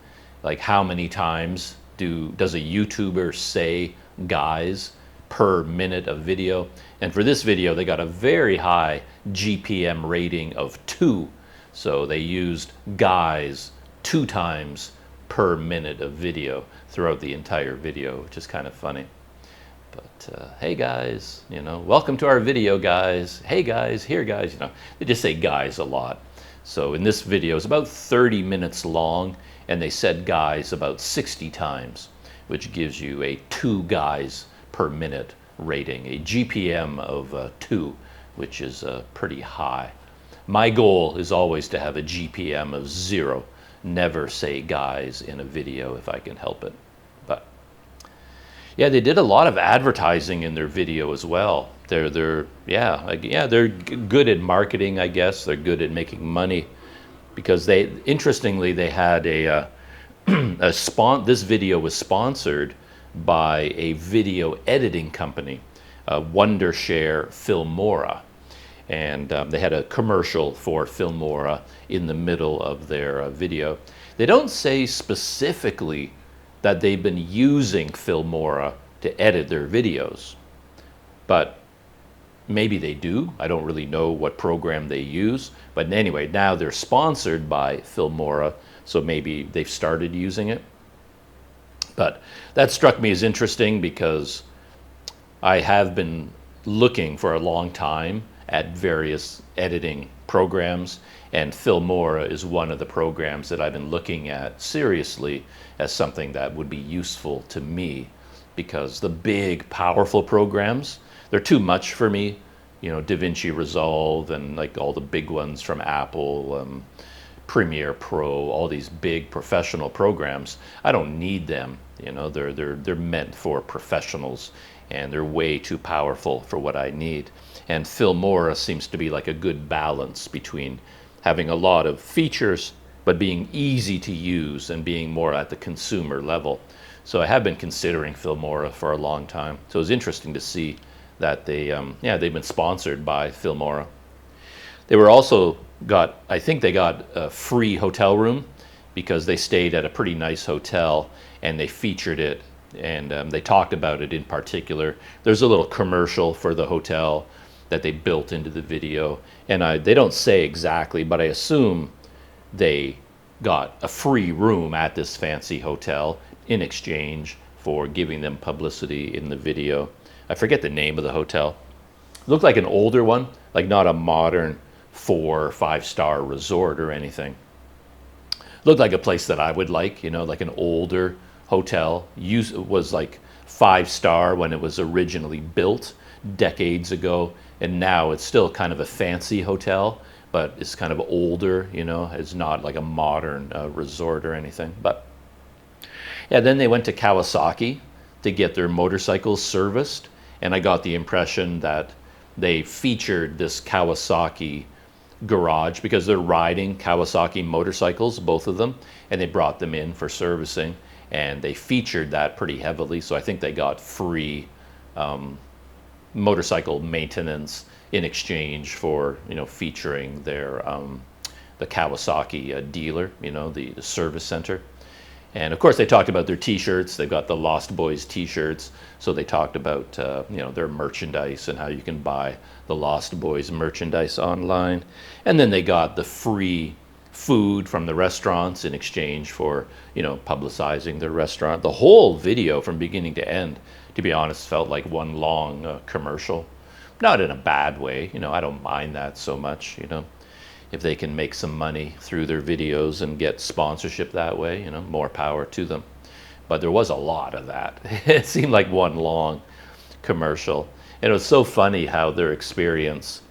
[SPEAKER 1] Like, how many times does a YouTuber say guys per minute of video? And for this video, they got a very high GPM rating of 2. So they used guys 2 times per minute of video throughout the entire video, which is kind of funny. But hey guys, welcome to our video, guys. Hey guys, here guys, they just say guys a lot. So in this video, it's about 30 minutes long, and they said guys about 60 times, which gives you a 2 guys per minute rating, a GPM of 2, which is pretty high. My goal is always to have a GPM of 0. Never say guys in a video if I can help it. But yeah, they did a lot of advertising in their video as well. They're good at marketing, I guess. They're good at making money, because interestingly they had this video was sponsored by a video editing company, Wondershare Filmora. And they had a commercial for Filmora in the middle of their video. They don't say specifically that they've been using Filmora to edit their videos, but maybe they do. I don't really know what program they use. But anyway, now they're sponsored by Filmora, so maybe they've started using it. But that struck me as interesting because I have been looking for a long time at various editing programs, and Filmora is one of the programs that I've been looking at seriously as something that would be useful to me, because the big, powerful programs, they're too much for me. DaVinci Resolve and like all the big ones from Apple, Premiere Pro, all these big professional programs. I don't need them. You know, they're meant for professionals, and they're way too powerful for what I need. And Filmora seems to be like a good balance between having a lot of features but being easy to use and being more at the consumer level. So I have been considering Filmora for a long time. So it was interesting to see that they've been sponsored by Filmora. They were also I think they got a free hotel room because they stayed at a pretty nice hotel and they featured it, and they talked about it in particular. There's a little commercial for the hotel that they built into the video, and they don't say exactly, but I assume they got a free room at this fancy hotel in exchange for giving them publicity in the video. I forget the name of the hotel. It looked like an older one, like not a modern 4 or 5-star resort or anything. Looked like a place that I would like, you know, like an older hotel. Was like 5-star when it was originally built decades ago, and now it's still kind of a fancy hotel, but it's kind of older, you know. It's not like a modern resort or anything. But yeah, then they went to Kawasaki to get their motorcycles serviced, and I got the impression that they featured this Kawasaki garage because they're riding Kawasaki motorcycles, both of them, and they brought them in for servicing, and they featured that pretty heavily. So I think they got free motorcycle maintenance in exchange for, you know, featuring their the Kawasaki dealer, you know, the service center. And of course they talked about their t-shirts. They've got the Lost Boys t-shirts, so they talked about you know, their merchandise and how you can buy the Lost Boys merchandise online. And then they got the free food from the restaurants in exchange for, you know, publicizing their restaurant. The whole video from beginning to end, to be honest, felt like one long commercial. Not in a bad way, you know, I don't mind that so much, you know. If they can make some money through their videos and get sponsorship that way, you know, more power to them. But there was a lot of that. It seemed like one long commercial. And it was so funny how their experience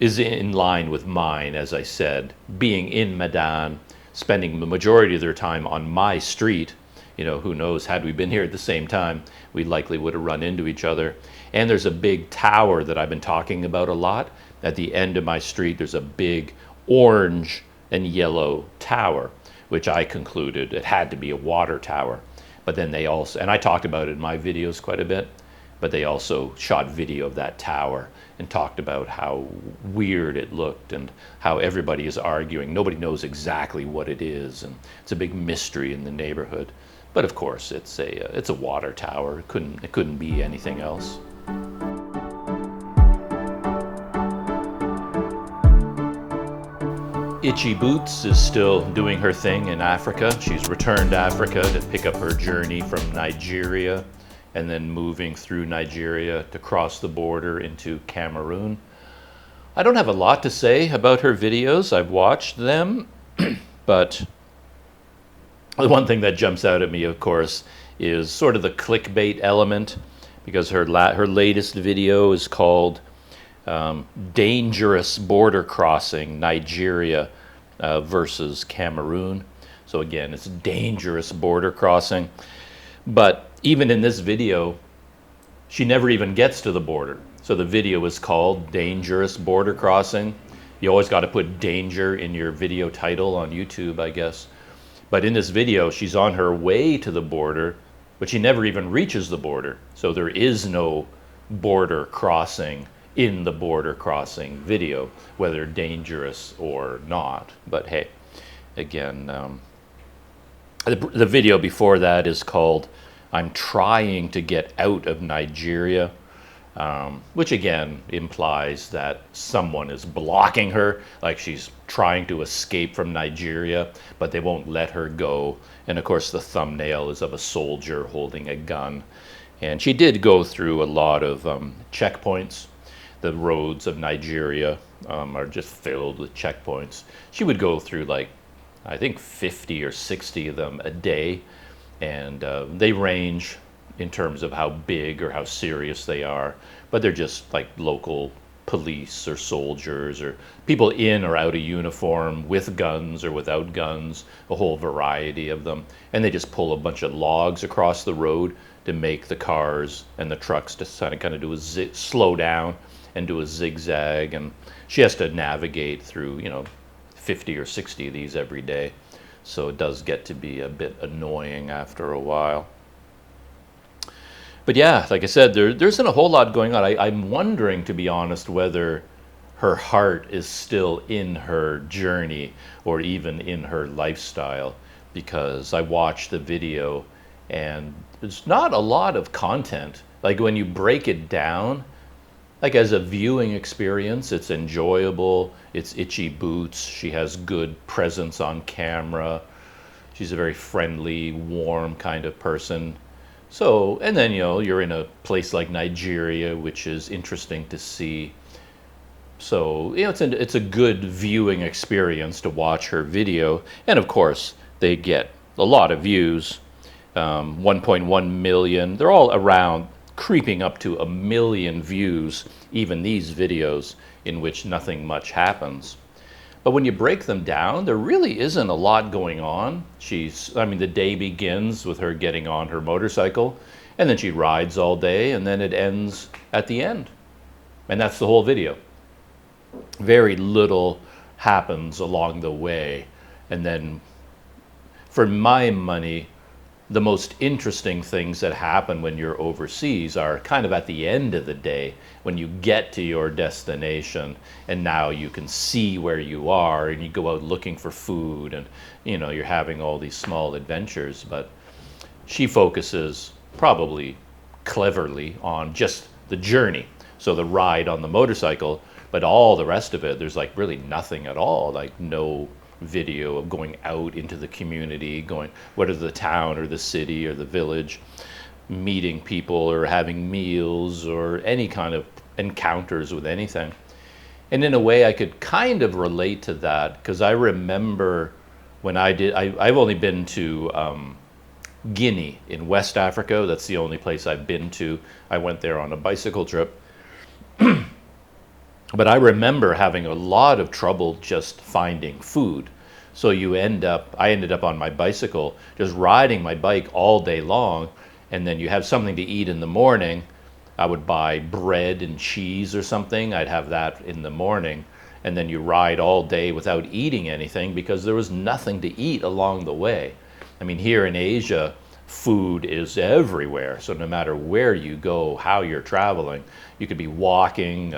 [SPEAKER 1] is in line with mine, as I said, being in Medan, spending the majority of their time on my street. You know, who knows, had we been here at the same time, we likely would have run into each other. And there's a big tower that I've been talking about a lot. At the end of my street, there's a big orange and yellow tower, which I concluded it had to be a water tower. But then they also, and I talked about it in my videos quite a bit, but they also shot video of that tower and talked about how weird it looked and how everybody is arguing. Nobody knows exactly what it is, and it's a big mystery in the neighborhood. But of course, it's a water tower. It couldn't be anything else. Itchy Boots is still doing her thing in Africa. She's returned to Africa to pick up her journey from Nigeria and then moving through Nigeria to cross the border into Cameroon. I don't have a lot to say about her videos. I've watched them, but the one thing that jumps out at me, of course, is sort of the clickbait element, because her latest video is called Dangerous Border Crossing, Nigeria versus Cameroon. So again, it's dangerous border crossing. But even in this video, she never even gets to the border. So the video is called Dangerous Border Crossing. You always got to put danger in your video title on YouTube, I guess. But in this video, she's on her way to the border, but she never even reaches the border. So there is no border crossing in the border crossing video, whether dangerous or not. But hey, again, the video before that is called I'm Trying to Get Out of Nigeria, which again implies that someone is blocking her, like she's trying to escape from Nigeria, but they won't let her go. And of course the thumbnail is of a soldier holding a gun. And she did go through a lot of checkpoints. The roads of Nigeria are just filled with checkpoints. She would go through like, I think 50 or 60 of them a day. And they range in terms of how big or how serious they are, but they're just like local police or soldiers or people in or out of uniform with guns or without guns, a whole variety of them. And they just pull a bunch of logs across the road to make the cars and the trucks to kind of do a slow down and do a zigzag. And she has to navigate through, 50 or 60 of these every day. So it does get to be a bit annoying after a while. But yeah, like I said, there isn't a whole lot going on. I'm wondering, to be honest, whether her heart is still in her journey or even in her lifestyle, because I watched the video and there's not a lot of content. Like when you break it down, like as a viewing experience, it's enjoyable. It's itchy boots. She has good presence on camera. She's a very friendly, warm kind of person. So, and then, you're in a place like Nigeria, which is interesting to see. So, it's a good viewing experience to watch her video. And of course, they get a lot of views, 1.1 million. They're all around creeping up to 1 million views, even these videos in which nothing much happens. But when you break them down, there really isn't a lot going on. The day begins with her getting on her motorcycle, and then she rides all day, and then it ends at the end. And that's the whole video. Very little happens along the way. And then, for my money, the most interesting things that happen when you're overseas are kind of at the end of the day, when you get to your destination and now you can see where you are and you go out looking for food and you're having all these small adventures. But she focuses probably cleverly on just the journey, so the ride on the motorcycle, but all the rest of it, there's like really nothing at all, like no video of going out into the community, going whether the town or the city or the village, meeting people or having meals or any kind of encounters with anything. And in a way I could kind of relate to that, because I remember when I've only been to Guinea in West Africa. That's the only place I've been to. I went there on a bicycle trip. But I remember having a lot of trouble just finding food. So I ended up on my bicycle, just riding my bike all day long, and then you have something to eat in the morning. I would buy bread and cheese or something. I'd have that in the morning, and then you ride all day without eating anything because there was nothing to eat along the way. I mean, here in Asia, food is everywhere. So no matter where you go, how you're traveling, you could be walking,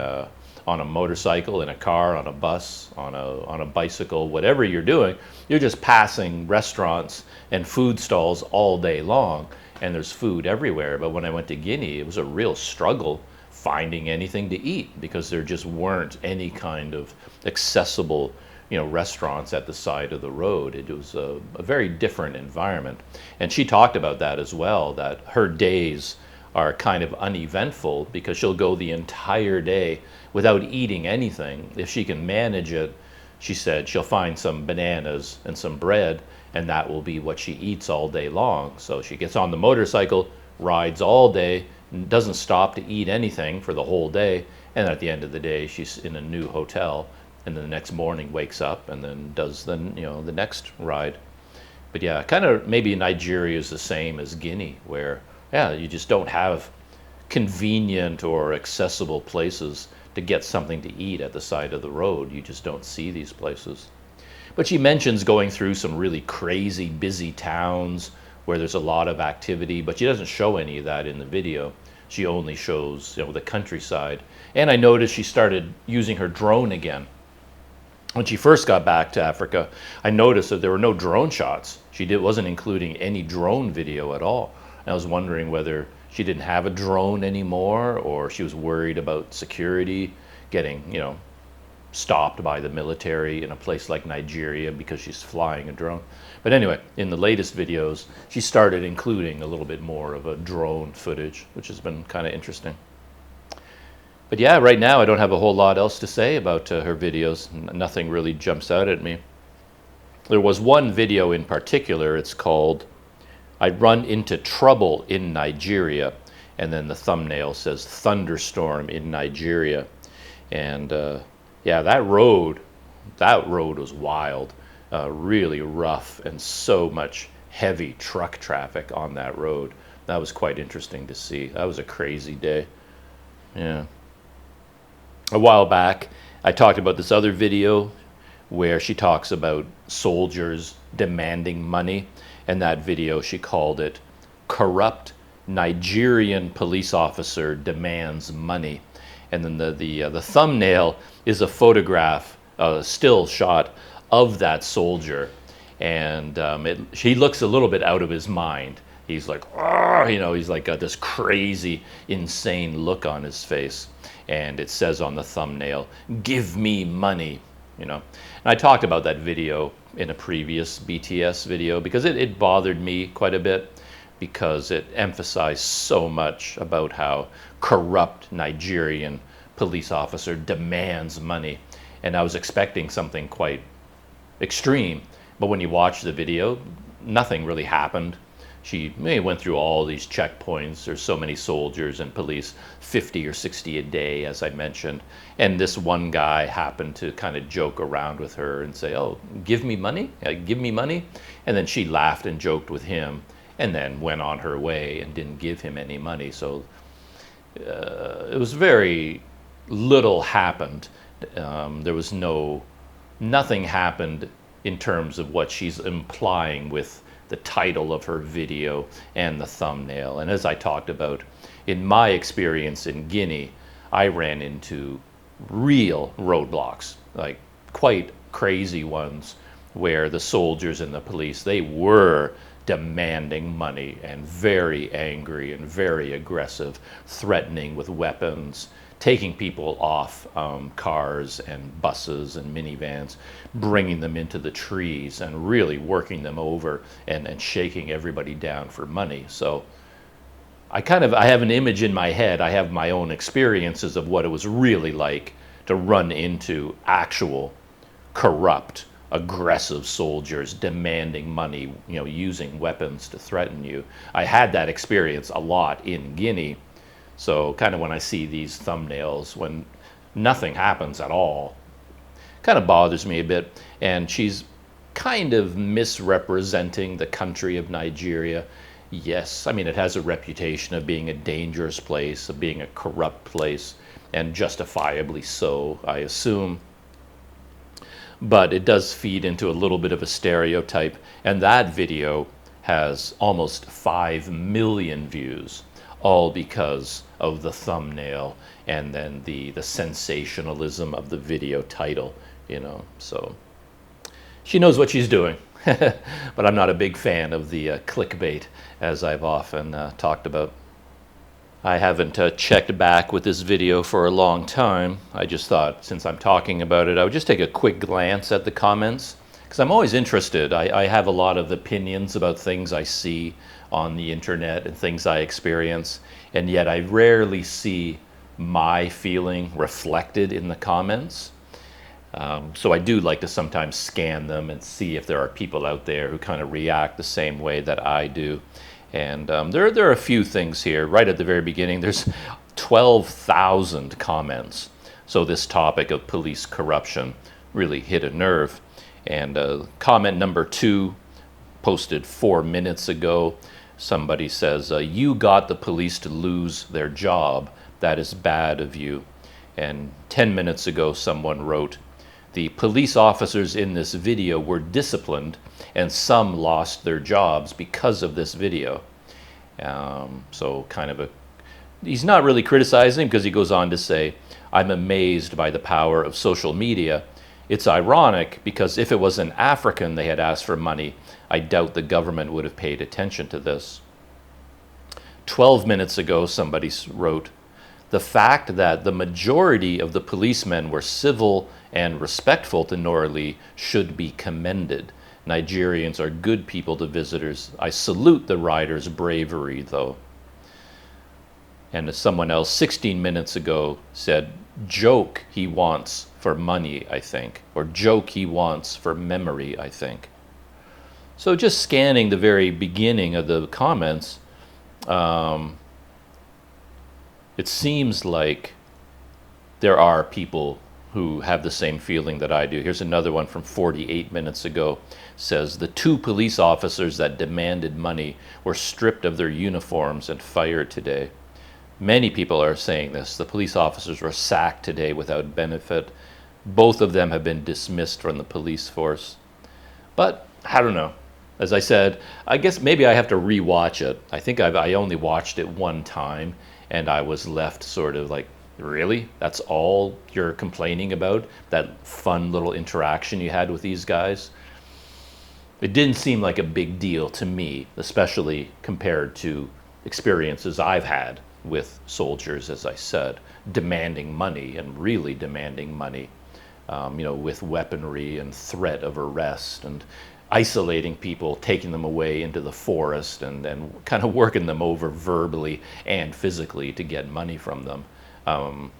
[SPEAKER 1] on a motorcycle, in a car, on a bus, on a bicycle, whatever you're doing, you're just passing restaurants and food stalls all day long, and there's food everywhere. But when I went to Guinea, it was a real struggle finding anything to eat because there just weren't any kind of accessible, restaurants at the side of the road. It was a very different environment. And she talked about that as well, that her days are kind of uneventful because she'll go the entire day without eating anything. If she can manage it, she said she'll find some bananas and some bread, and that will be what she eats all day long. So she gets on the motorcycle, rides all day, doesn't stop to eat anything for the whole day, and at the end of the day she's in a new hotel, and then the next morning wakes up and then does the next ride. But yeah, kind of maybe Nigeria is the same as Guinea, where you just don't have convenient or accessible places to get something to eat at the side of the road. You just don't see these places. But she mentions going through some really crazy busy towns where there's a lot of activity, but she doesn't show any of that in the video. She only shows the countryside. And I noticed she started using her drone again. When she first got back to Africa, I noticed that there were no drone shots. She wasn't including any drone video at all. And I was wondering whether she didn't have a drone anymore, or she was worried about security, getting, stopped by the military in a place like Nigeria because she's flying a drone. But anyway, in the latest videos, she started including a little bit more of a drone footage, which has been kind of interesting. But yeah, right now I don't have a whole lot else to say about her videos. Nothing really jumps out at me. There was one video in particular. It's called "I Run Into Trouble in Nigeria," and then the thumbnail says "Thunderstorm in Nigeria." And yeah, that road was wild, really rough, and so much heavy truck traffic on that road. That was quite interesting to see. That was a crazy day. Yeah. A while back, I talked about this other video where she talks about soldiers demanding money. And that video, she called it "Corrupt Nigerian Police Officer Demands Money." And then the thumbnail is a photograph, a still shot of that soldier. And he looks a little bit out of his mind. He's like, he's like got this crazy, insane look on his face. And it says on the thumbnail, "Give me money." And I talked about that video in a previous BTS video because it bothered me quite a bit, because it emphasized so much about how corrupt Nigerian police officer demands money. And I was expecting something quite extreme, but when you watch the video, nothing really happened. She went through all these checkpoints. There's so many soldiers and police, 50 or 60 a day, as I mentioned. And this one guy happened to kind of joke around with her and say, "Oh, give me money? Give me money?" And then she laughed and joked with him and then went on her way and didn't give him any money. So it was very little happened. There was nothing happened in terms of what she's implying with the title of her video and the thumbnail. And as I talked about, in my experience in Guinea, I ran into real roadblocks, like quite crazy ones, where the soldiers and the police, they were demanding money and very angry and very aggressive, threatening with weapons, taking people off cars and buses and minivans, bringing them into the trees and really working them over and shaking everybody down for money. So I have an image in my head. I have my own experiences of what it was really like to run into actual corrupt, aggressive soldiers demanding money, using weapons to threaten you. I had that experience a lot in Guinea. So kind of when I see these thumbnails, when nothing happens at all, kind of bothers me a bit. And she's kind of misrepresenting the country of Nigeria. Yes, I mean, it has a reputation of being a dangerous place, of being a corrupt place, and justifiably so, I assume. But it does feed into a little bit of a stereotype. And that video has almost 5 million views, all because of the thumbnail and then the sensationalism of the video title, So she knows what she's doing. But I'm not a big fan of the clickbait, as I've often talked about. I haven't checked back with this video for a long time. I just thought, since I'm talking about it, I would just take a quick glance at the comments, because I'm always interested. I have a lot of opinions about things I see on the internet and things I experience, and yet I rarely see my feeling reflected in the comments. So I do like to sometimes scan them and see if there are people out there who kind of react the same way that I do. And there are a few things here. Right at the very beginning, there's 12,000 comments. So this topic of police corruption really hit a nerve. And comment number 2, posted 4 minutes ago, somebody says, "You got the police to lose their job. That is bad of you." And 10 minutes ago, someone wrote, "The police officers in this video were disciplined, and some lost their jobs because of this video." So kind of he's not really criticizing, because he goes on to say, "I'm amazed by the power of social media. It's ironic because if it was an African they had asked for money, I doubt the government would have paid attention to this." 12 minutes ago, somebody wrote, "The fact that the majority of the policemen were civil and respectful to Norley should be commended. Nigerians are good people to visitors. I salute the riders' bravery, though." And someone else 16 minutes ago said, "Joke he wants for money, I think," or "Joke he wants for memory, I think." So just scanning the very beginning of the comments, it seems like there are people who have the same feeling that I do. Here's another one from 48 minutes ago. Says the 2 police officers that demanded money were stripped of their uniforms and fired today. Many people are saying this. The police officers were sacked today without benefit. Both of them have been dismissed from the police force. But I don't know. As I said, I guess maybe I have to rewatch it. I think I only watched it one time, and I was left sort of like, really? That's all you're complaining about? That fun little interaction you had with these guys? It didn't seem like a big deal to me, especially compared to experiences I've had with soldiers, as I said, demanding money and really demanding money, with weaponry and threat of arrest and isolating people, taking them away into the forest and kind of working them over verbally and physically to get money from them.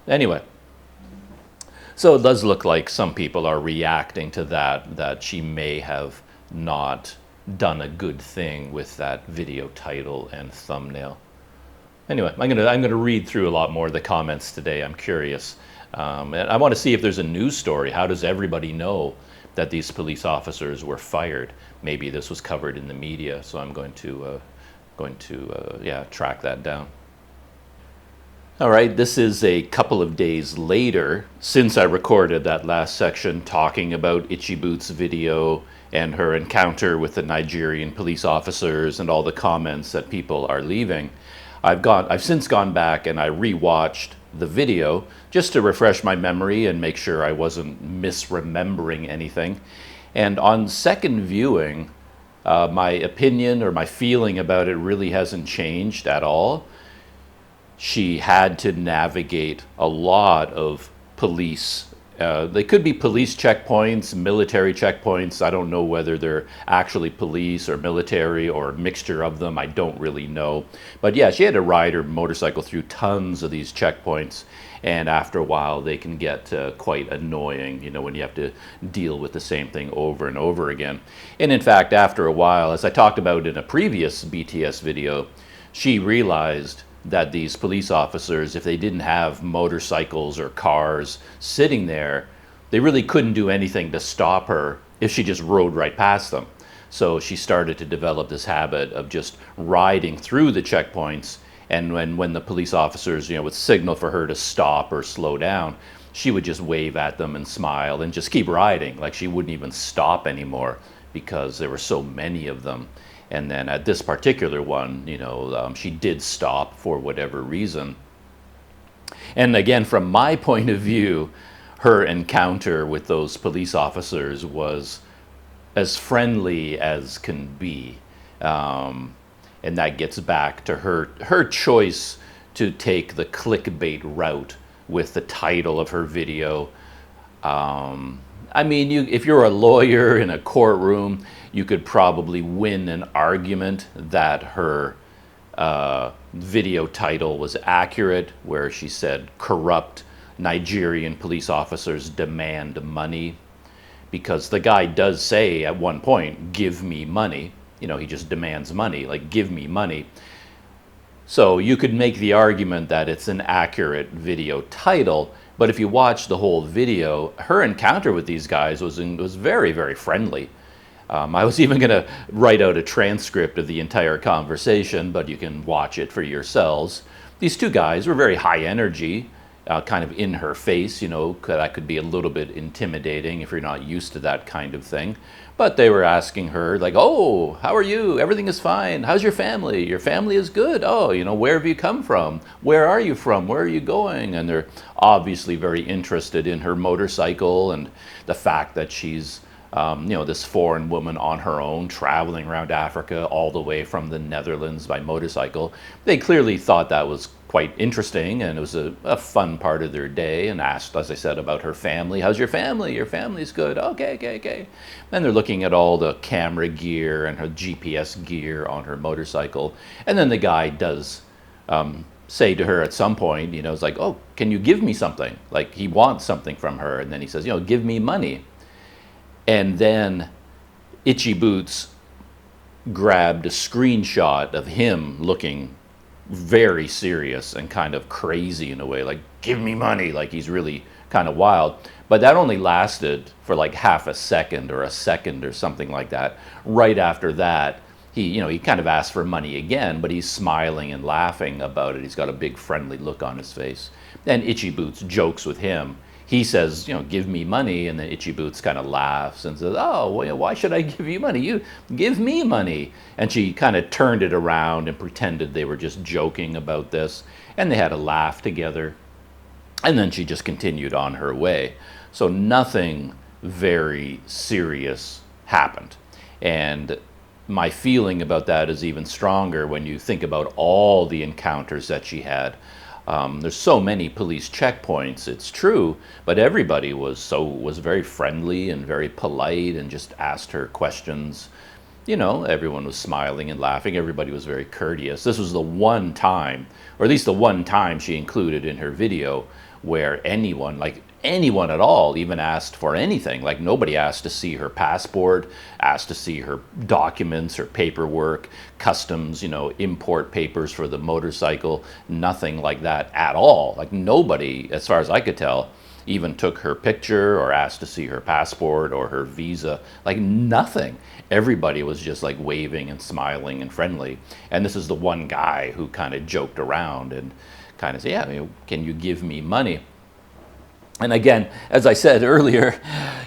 [SPEAKER 1] Anyway, so it does look like some people are reacting to that she may have not done a good thing with that video title and thumbnail. Anyway, I'm gonna read through a lot more of the comments today. I'm curious, and I want to see if there's a news story. How does everybody know that these police officers were fired? Maybe this was covered in the media, so I'm going to track that down. All right, this is a couple of days later since I recorded that last section talking about Itchy Boots' video and her encounter with the Nigerian police officers and all the comments that people are leaving. I've since gone back and I rewatched the video just to refresh my memory and make sure I wasn't misremembering anything. And on second viewing, my opinion or my feeling about it really hasn't changed at all. She had to navigate a lot of police. They could be police checkpoints, military checkpoints. I don't know whether they're actually police or military or a mixture of them. I don't really know. But yeah, she had to ride her motorcycle through tons of these checkpoints. And after a while, they can get quite annoying, when you have to deal with the same thing over and over again. And in fact, after a while, as I talked about in a previous BTS video, she realized that these police officers, if they didn't have motorcycles or cars sitting there, they really couldn't do anything to stop her if she just rode right past them. So she started to develop this habit of just riding through the checkpoints, and when the police officers, would signal for her to stop or slow down, she would just wave at them and smile and just keep riding, like she wouldn't even stop anymore because there were so many of them. And then at this particular one, she did stop for whatever reason. And again, from my point of view, her encounter with those police officers was as friendly as can be. And that gets back to her choice to take the clickbait route with the title of her video. If you're a lawyer in a courtroom, you could probably win an argument that her video title was accurate, where she said corrupt Nigerian police officers demand money, because the guy does say at one point, give me money. He just demands money, like give me money. So you could make the argument that it's an accurate video title, but if you watch the whole video, her encounter with these guys was very, very friendly. I was even going to write out a transcript of the entire conversation, but you can watch it for yourselves. These two guys were very high energy, kind of in her face, that could be a little bit intimidating if you're not used to that kind of thing. But they were asking her, like, oh, how are you? Everything is fine. How's your family? Your family is good. Oh, where have you come from? Where are you from? Where are you going? And they're obviously very interested in her motorcycle and the fact that she's this foreign woman on her own, traveling around Africa all the way from the Netherlands by motorcycle. They clearly thought that was quite interesting, and it was a fun part of their day, and asked, as I said, about her family. How's your family? Your family's good. Okay. And they're looking at all the camera gear and her GPS gear on her motorcycle. And then the guy does say to her at some point, it's like, oh, can you give me something? Like he wants something from her. And then he says, give me money. And then Itchy Boots grabbed a screenshot of him looking very serious and kind of crazy in a way, like, give me money, like he's really kind of wild. But that only lasted for like half a second or a second or something like that. Right after that, he kind of asked for money again, but he's smiling and laughing about it. He's got a big friendly look on his face. And Itchy Boots jokes with him. He says, give me money, and then Itchy Boots kind of laughs and says, oh, well, why should I give you money? You give me money. And she kind of turned it around and pretended they were just joking about this, and they had a laugh together. And then she just continued on her way. So nothing very serious happened. And my feeling about that is even stronger when you think about all the encounters that she had. There's so many police checkpoints, it's true, but everybody was very friendly and very polite and just asked her questions. Everyone was smiling and laughing. Everybody was very courteous. This was the one time, or at least the one time she included in her video, where anyone at all even asked for anything. Like, nobody asked to see her passport, asked to see her documents, her paperwork, customs, import papers for the motorcycle, nothing like that at all. Like, nobody, as far as I could tell, even took her picture or asked to see her passport or her visa. Like, nothing. Everybody was just like waving and smiling and friendly. And this is the one guy who kind of joked around and kind of said, yeah, can you give me money? And again, as I said earlier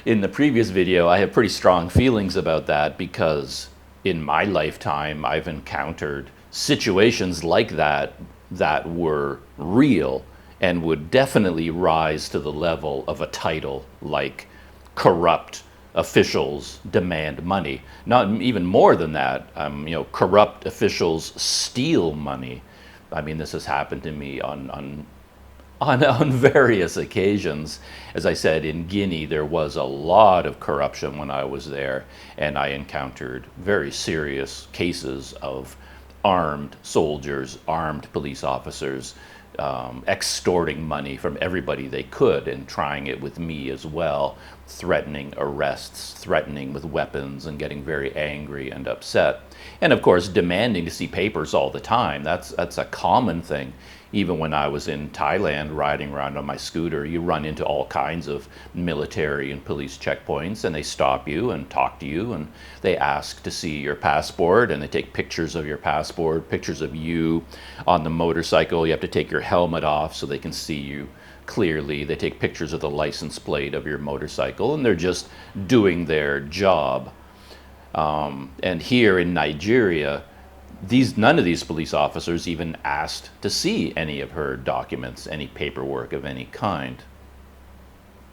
[SPEAKER 1] in the previous video, I have pretty strong feelings about that, because in my lifetime, I've encountered situations like that that were real and would definitely rise to the level of a title like corrupt officials demand money. Not even more than that, corrupt officials steal money. I mean, this has happened to me on various occasions. As I said, in Guinea, there was a lot of corruption when I was there, and I encountered very serious cases of armed soldiers, armed police officers, extorting money from everybody they could and trying it with me as well, threatening arrests, threatening with weapons, and getting very angry and upset. And of course, demanding to see papers all the time. That's a common thing. Even when I was in Thailand riding around on my scooter, you run into all kinds of military and police checkpoints, and they stop you and talk to you, and they ask to see your passport, and they take pictures of your passport, pictures of you on the motorcycle. You have to take your helmet off so they can see you clearly. They take pictures of the license plate of your motorcycle, and they're just doing their job. And here in Nigeria, none of these police officers even asked to see any of her documents, any paperwork of any kind.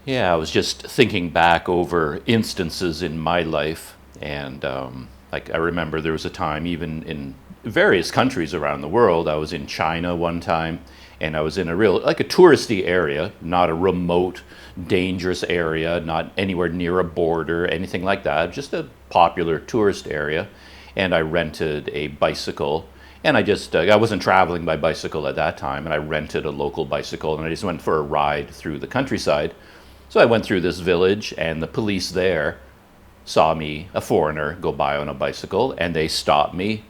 [SPEAKER 1] Yeah, I was just thinking back over instances in my life, and I remember there was a time, even in various countries around the world. I was in China one time, and I was in a touristy area, not a remote, dangerous area, not anywhere near a border, anything like that, just a popular tourist area. And I rented a bicycle, and I wasn't traveling by bicycle at that time, and I rented a local bicycle, and I just went for a ride through the countryside. So I went through this village, and the police there saw me, a foreigner, go by on a bicycle, and they stopped me,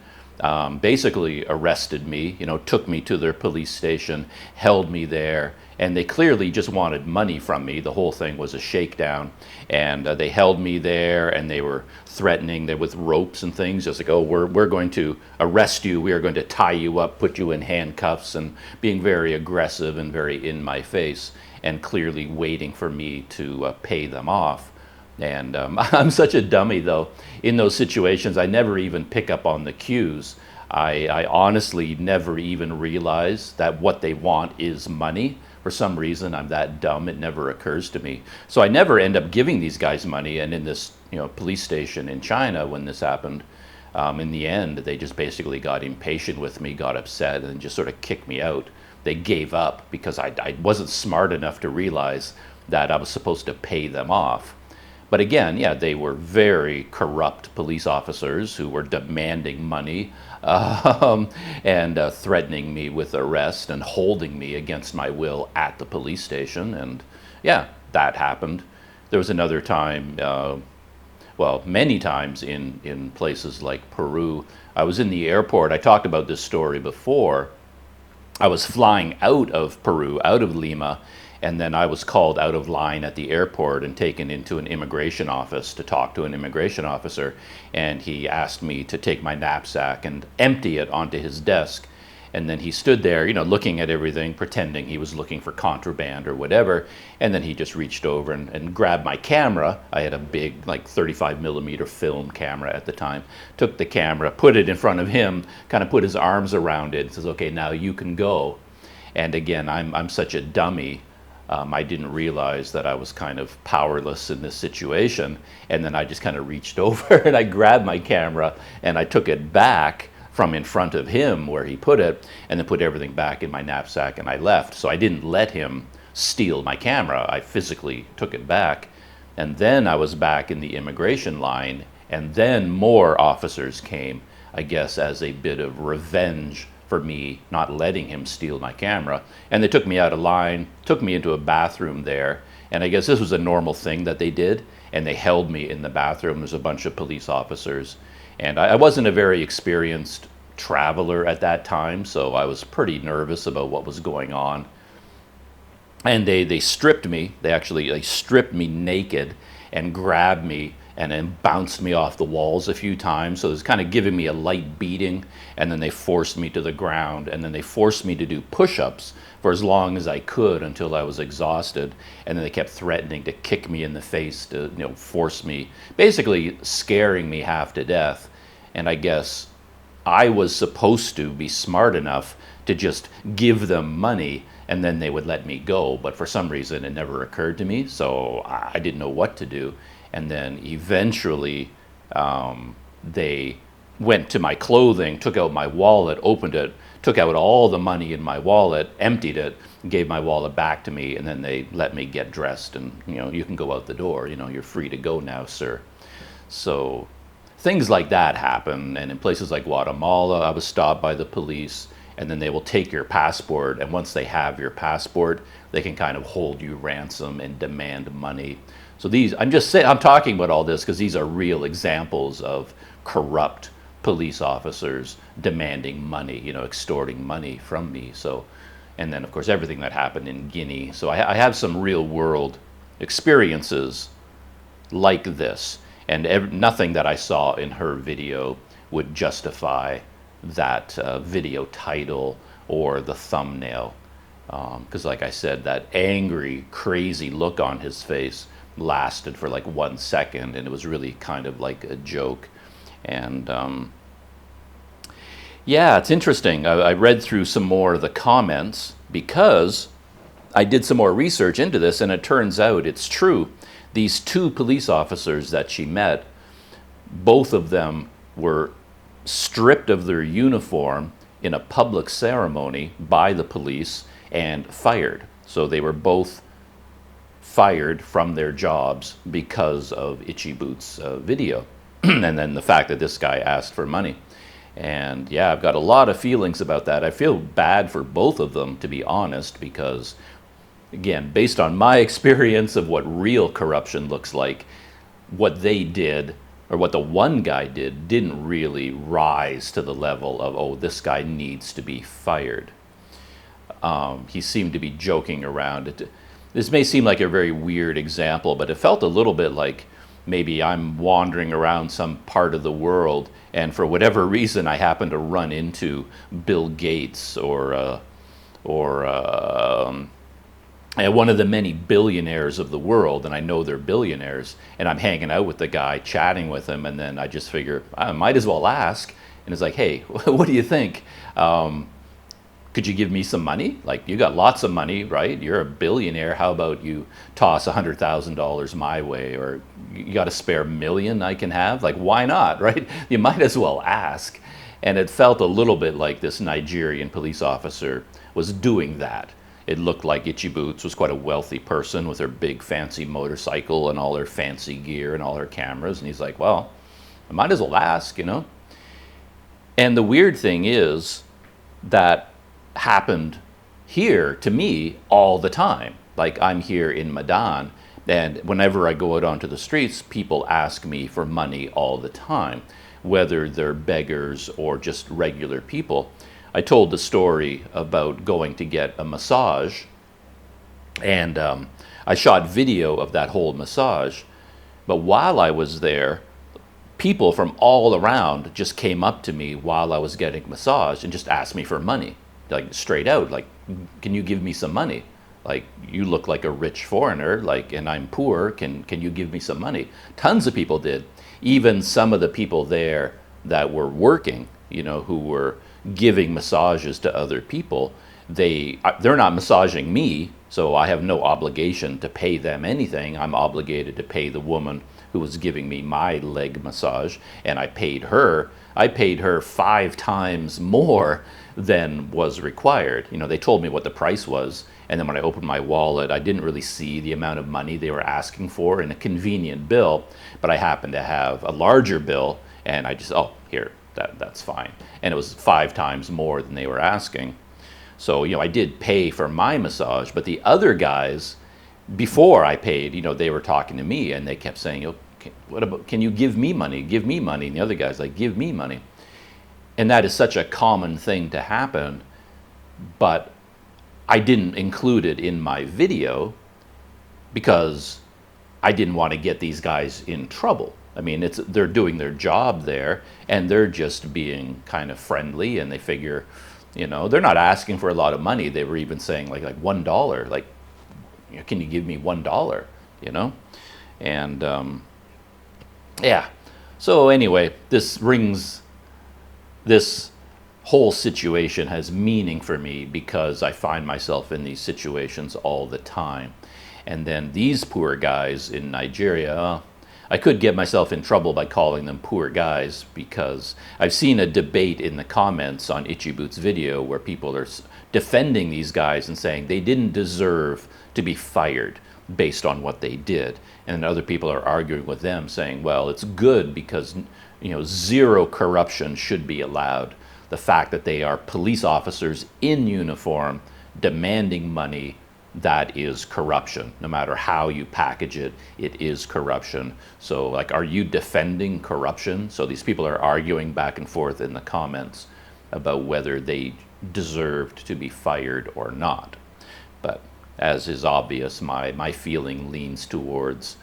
[SPEAKER 1] basically arrested me, took me to their police station, held me there, and they clearly just wanted money from me. The whole thing was a shakedown, and they held me there, and they were threatening with ropes and things, just like, oh, we're going to arrest you, we are going to tie you up, put you in handcuffs, and being very aggressive and very in my face, and clearly waiting for me to pay them off. And I'm such a dummy, though. In those situations, I never even pick up on the cues. I honestly never even realize that what they want is money. For some reason, I'm that dumb, it never occurs to me. So I never end up giving these guys money. And in this police station in China, when this happened, in the end, they just basically got impatient with me, got upset, and just sort of kicked me out. They gave up because I wasn't smart enough to realize that I was supposed to pay them off. But again, yeah, they were very corrupt police officers who were demanding money and threatening me with arrest and holding me against my will at the police station. And yeah, that happened. There was another time, many times in places like Peru. I was in the airport. I talked about this story before. I was flying out of Peru, out of Lima, and then I was called out of line at the airport and taken into an immigration office to talk to an immigration officer. And he asked me to take my knapsack and empty it onto his desk. And then he stood there, you know, looking at everything, pretending he was looking for contraband or whatever. And then he just reached over and grabbed my camera. I had a big, like 35 millimeter film camera at the time. Took the camera, put it in front of him, kind of put his arms around it, and says, "Okay, now you can go." And again, I'm such a dummy. I didn't realize that I was kind of powerless in this situation. And then I just kind of reached over and I grabbed my camera and I took it back from in front of him where he put it, and then put everything back in my knapsack, and I left. So I didn't let him steal my camera. I physically took it back. And then I was back in the immigration line, and then more officers came, I guess as a bit of revenge for me not letting him steal my camera. And they took me out of line, took me into a bathroom there, and I guess this was a normal thing that they did, and they held me in the bathroom. There's a bunch of police officers. And I wasn't a very experienced traveler at that time, so I was pretty nervous about what was going on. And they stripped me. They stripped me naked and grabbed me and then bounced me off the walls a few times. So it was kind of giving me a light beating, and then they forced me to the ground, and then they forced me to do push-ups for as long as I could until I was exhausted. And then they kept threatening to kick me in the face, to, you know, force me, basically scaring me half to death. And I guess I was supposed to be smart enough to just give them money and then they would let me go. But for some reason, it never occurred to me. So I didn't know what to do. And then eventually they went to my clothing, took out my wallet, opened it, took out all the money in my wallet, emptied it, gave my wallet back to me, and then they let me get dressed and, you know, you can go out the door, you know, you're free to go now, sir. So things like that happen. And in places like Guatemala, I was stopped by the police, and then they will take your passport, and once they have your passport, they can kind of hold you ransom and demand money. So these, I'm talking about all this because these are real examples of corrupt police officers demanding money, you know, extorting money from me. So, and then of course everything that happened in Guinea. So I have some real world experiences like this, and nothing that I saw in her video would justify that video title or the thumbnail. Because like I said, that angry, crazy look on his face lasted for like 1 second, and it was really kind of like a joke. And yeah, it's interesting. I read through some more of the comments because I did some more research into this, and it turns out it's true. These two police officers that she met, both of them were stripped of their uniform in a public ceremony by the police and fired. So they were both fired from their jobs because of Itchy Boots' video. And then the fact that this guy asked for money. And yeah, I've got a lot of feelings about that. I feel bad for both of them, to be honest, because again, based on my experience of what real corruption looks like, what they did, or what the one guy did, didn't really rise to the level of, oh, this guy needs to be fired. He seemed to be joking around. This may seem like a very weird example, but it felt a little bit like maybe I'm wandering around some part of the world, and for whatever reason I happen to run into Bill Gates or one of the many billionaires of the world, and I know they're billionaires, and I'm hanging out with the guy, chatting with him, and then I just figure I might as well ask. And it's like, hey, what do you think? Could you give me some money? Like, you got lots of money, right? You're a billionaire. How about you toss $100,000 my way? Or you got a spare $1 million I can have? Like, why not, right? You might as well ask. And it felt a little bit like this Nigerian police officer was doing that. It looked like Itchy Boots was quite a wealthy person with her big fancy motorcycle and all her fancy gear and all her cameras. And he's like, well, I might as well ask, you know? And the weird thing is that happened here to me all the time. Like, I'm here in Medan, and whenever I go out onto the streets, people ask me for money all the time, whether they're beggars or just regular people. I told the story about going to get a massage, and I shot video of that whole massage. But while I was there, people from all around just came up to me while I was getting massaged and just asked me for money, like straight out, like, can you give me some money? Like, you look like a rich foreigner, like, and I'm poor, can you give me some money? Tons of people did. Even some of the people there that were working, you know, who were giving massages to other people, they're not massaging me, so I have no obligation to pay them anything. I'm obligated to pay the woman who was giving me my leg massage, and I paid her 5 times more than was required. You know, they told me what the price was, and then when I opened my wallet, I didn't really see the amount of money they were asking for in a convenient bill, but I happened to have a larger bill, and I just, oh, here, that's fine. And it was 5 times more than they were asking. So, you know, I did pay for my massage, but the other guys, before I paid, you know, they were talking to me, and they kept saying, okay, what about, can you give me money? Give me money. And the other guy's like, give me money. And that is such a common thing to happen, but I didn't include it in my video because I didn't want to get these guys in trouble. I mean, they're doing their job there, and they're just being kind of friendly, and they figure, you know, they're not asking for a lot of money. They were even saying like $1, like, you know, can you give me $1, you know? And yeah, so anyway, this whole situation has meaning for me because I find myself in these situations all the time. And then these poor guys in Nigeria, I could get myself in trouble by calling them poor guys, because I've seen a debate in the comments on Ichiboot's video where people are defending these guys and saying they didn't deserve to be fired based on what they did. And other people are arguing with them saying, well, it's good because, you know, zero corruption should be allowed. The fact that they are police officers in uniform demanding money, that is corruption. No matter how you package it, it is corruption. So, like, are you defending corruption? So these people are arguing back and forth in the comments about whether they deserved to be fired or not. But as is obvious, my feeling leans towards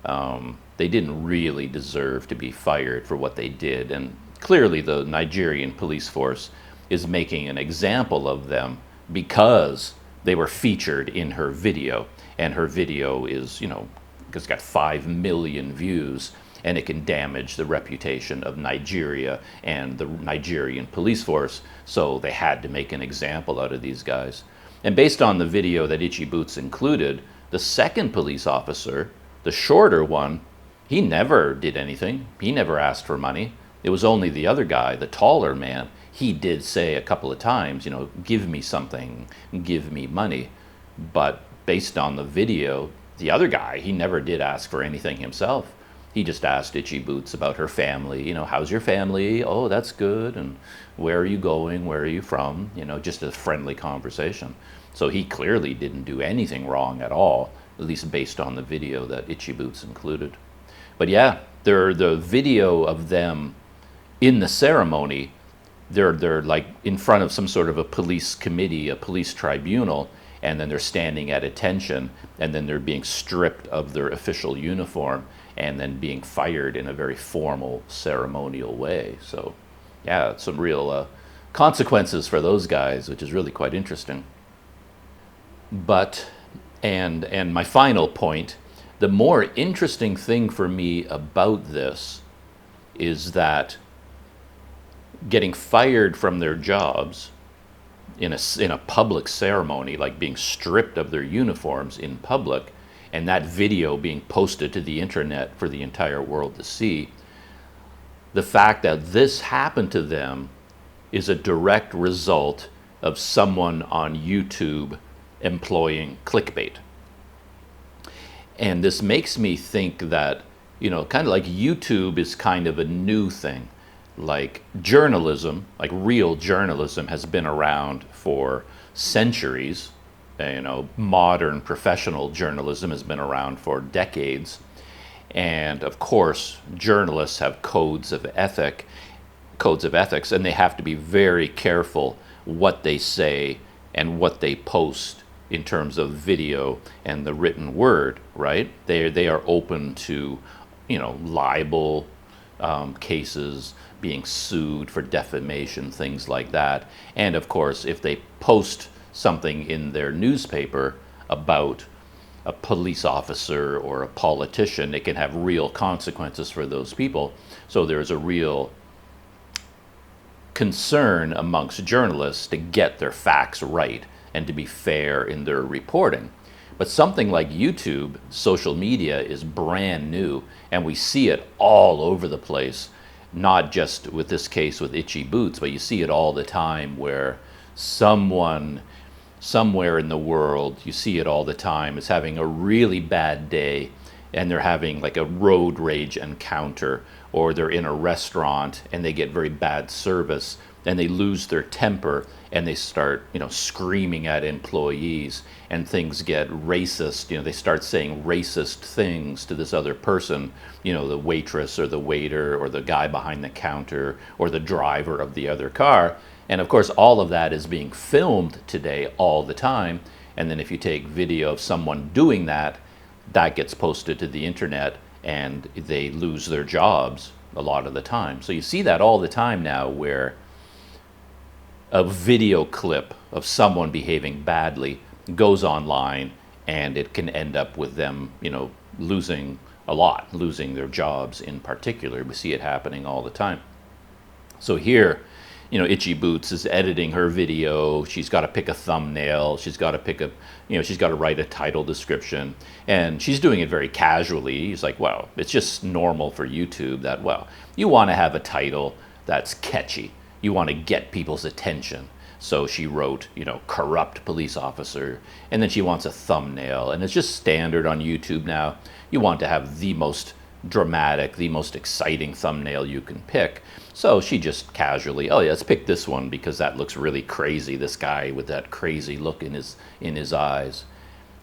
[SPEAKER 1] they didn't really deserve to be fired for what they did. And clearly the Nigerian police force is making an example of them because they were featured in her video, and her video is, you know, it's got 5 million views, and it can damage the reputation of Nigeria and the Nigerian police force, so they had to make an example out of these guys. And based on the video that Ichiboots included, the second police officer, the shorter one, he never did anything. He never asked for money. It was only the other guy, the taller man. He did say a couple of times, you know, give me something, give me money. But based on the video, the other guy, he never did ask for anything himself. He just asked Ichiboots about her family. You know, how's your family? Oh, that's good. And where are you going? Where are you from? You know, just a friendly conversation. So he clearly didn't do anything wrong at all, at least based on the video that Ichiboots included. But yeah, the video of them in the ceremony, they're like in front of some sort of a police committee, a police tribunal, and then they're standing at attention, and then they're being stripped of their official uniform and then being fired in a very formal ceremonial way. So yeah, it's some real consequences for those guys, which is really quite interesting. But, and my final point, the more interesting thing for me about this is that getting fired from their jobs in a public ceremony, like being stripped of their uniforms in public, and that video being posted to the internet for the entire world to see, the fact that this happened to them is a direct result of someone on YouTube employing clickbait. And this makes me think that, you know, kind of like YouTube is kind of a new thing. Like journalism, like real journalism, has been around for centuries. You know, modern professional journalism has been around for decades. And of course, journalists have codes of ethics, and they have to be very careful what they say and what they post in terms of video and the written word, right? They are open to, libel cases, being sued for defamation, things like that. And of course, if they post something in their newspaper about a police officer or a politician, it can have real consequences for those people. So there's a real concern amongst journalists to get their facts right and to be fair in their reporting. But something like YouTube, social media, is brand new, and we see it all over the place, not just with this case with Itchy Boots, but you see it all the time where someone somewhere in the world, you see it all the time, is having a really bad day, and they're having like a road rage encounter, or they're in a restaurant and they get very bad service and they lose their temper and they start, screaming at employees, and things get racist. They start saying racist things to this other person, the waitress or the waiter or the guy behind the counter or the driver of the other car. And of course, all of that is being filmed today all the time. And then if you take video of someone doing that, that gets posted to the internet and they lose their jobs a lot of the time. So you see that all the time now, where a video clip of someone behaving badly goes online and it can end up with them, losing their jobs in particular. We see it happening all the time. So here, Itchy Boots is editing her video. She's got to pick a thumbnail. She's got to she's got to write a title description. And she's doing it very casually. It's like, well, it's just normal for YouTube that, you want to have a title that's catchy. You want to get people's attention. So she wrote, corrupt police officer, and then she wants a thumbnail. And it's just standard on YouTube now. You want to have the most dramatic, the most exciting thumbnail you can pick. So she just casually, oh yeah, let's pick this one because that looks really crazy, this guy with that crazy look in his eyes.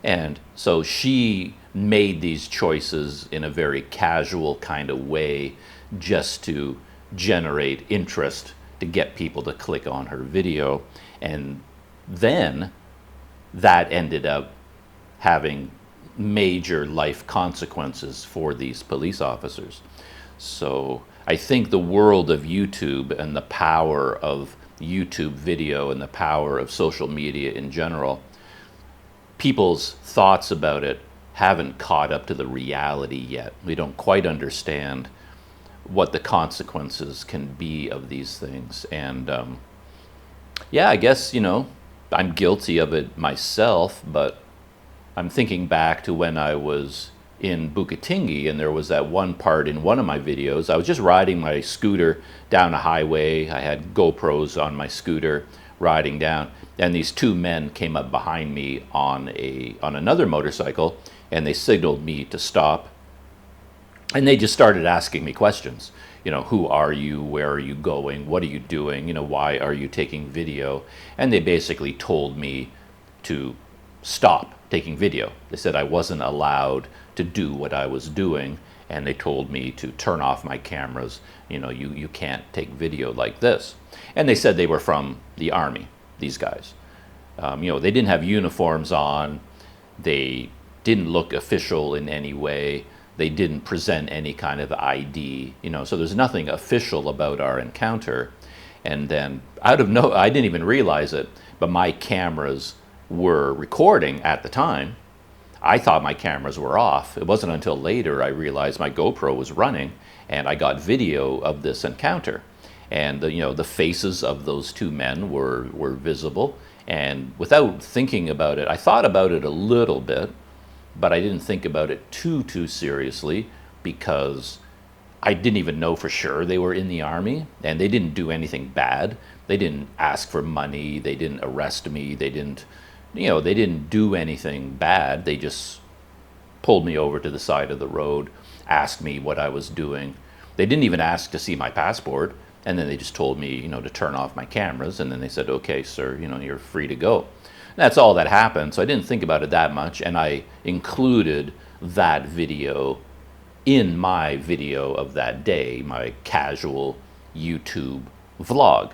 [SPEAKER 1] And so she made these choices in a very casual kind of way just to generate interest, to get people to click on her video. And then that ended up having major life consequences for these police officers. So I think the world of YouTube and the power of YouTube video and the power of social media in general, people's thoughts about it haven't caught up to the reality yet. We don't quite understand what the consequences can be of these things. And I guess, I'm guilty of it myself, but I'm thinking back to when I was in Bukitingi, and there was that one part in one of my videos. I was just riding my scooter down a highway. I had GoPros on my scooter riding down, and these two men came up behind me on another motorcycle, and they signaled me to stop. And they just started asking me questions. Who are you? Where are you going? What are you doing? Why are you taking video? And they basically told me to stop taking video. They said I wasn't allowed to do what I was doing, and they told me to turn off my cameras. You can't take video like this. And they said they were from the Army, these guys. They didn't have uniforms on. They didn't look official in any way. They didn't present any kind of ID, so there's nothing official about our encounter. And then I didn't even realize it, but my cameras were recording at the time. I thought my cameras were off. It wasn't until later I realized my GoPro was running, and I got video of this encounter. And the faces of those two men were visible. And without thinking about it, I thought about it a little bit, but I didn't think about it too seriously, because I didn't even know for sure they were in the Army, and they didn't do anything bad. They didn't ask for money. They didn't arrest me. They didn't do anything bad. They just pulled me over to the side of the road, asked me what I was doing. They didn't even ask to see my passport, and then they just told me, to turn off my cameras, and then they said, okay, sir, you're free to go. That's all that happened, so I didn't think about it that much, and I included that video in my video of that day, my casual YouTube vlog.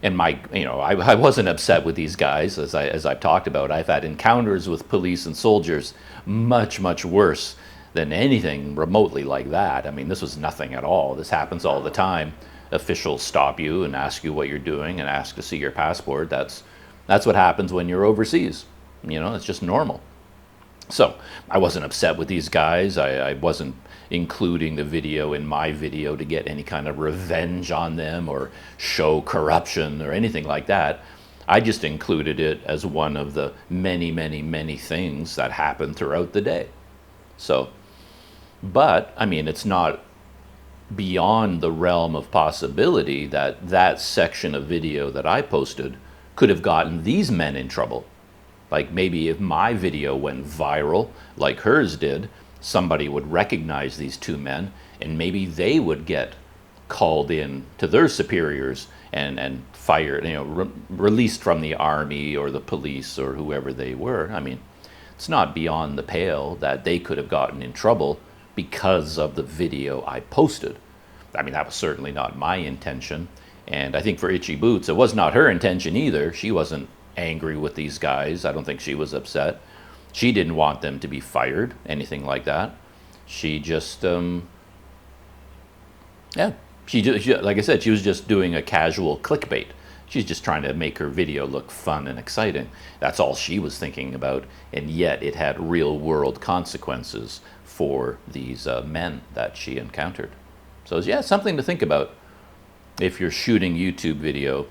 [SPEAKER 1] And I wasn't upset with these guys, as I've talked about. I've had encounters with police and soldiers much, much worse than anything remotely like that. I mean, this was nothing at all. This happens all the time. Officials stop you and ask you what you're doing and ask to see your passport. That's what happens when you're overseas. It's just normal. So I wasn't upset with these guys. I wasn't including the video in my video to get any kind of revenge on them or show corruption or anything like that. I just included it as one of the many, many, many things that happened throughout the day. So, but I mean, it's not beyond the realm of possibility that that section of video that I posted could have gotten these men in trouble. Like maybe if my video went viral like hers did, somebody would recognize these two men and maybe they would get called in to their superiors and fired, released from the army or the police or whoever they were. I mean, it's not beyond the pale that they could have gotten in trouble because of the video I posted. I mean, that was certainly not my intention. And I think for Itchy Boots, it was not her intention either. She wasn't angry with these guys. I don't think she was upset. She didn't want them to be fired, anything like that. She just, like I said, she was just doing a casual clickbait. She's just trying to make her video look fun and exciting. That's all she was thinking about, and yet it had real world consequences for these men that she encountered. So yeah, something to think about if you're shooting YouTube video.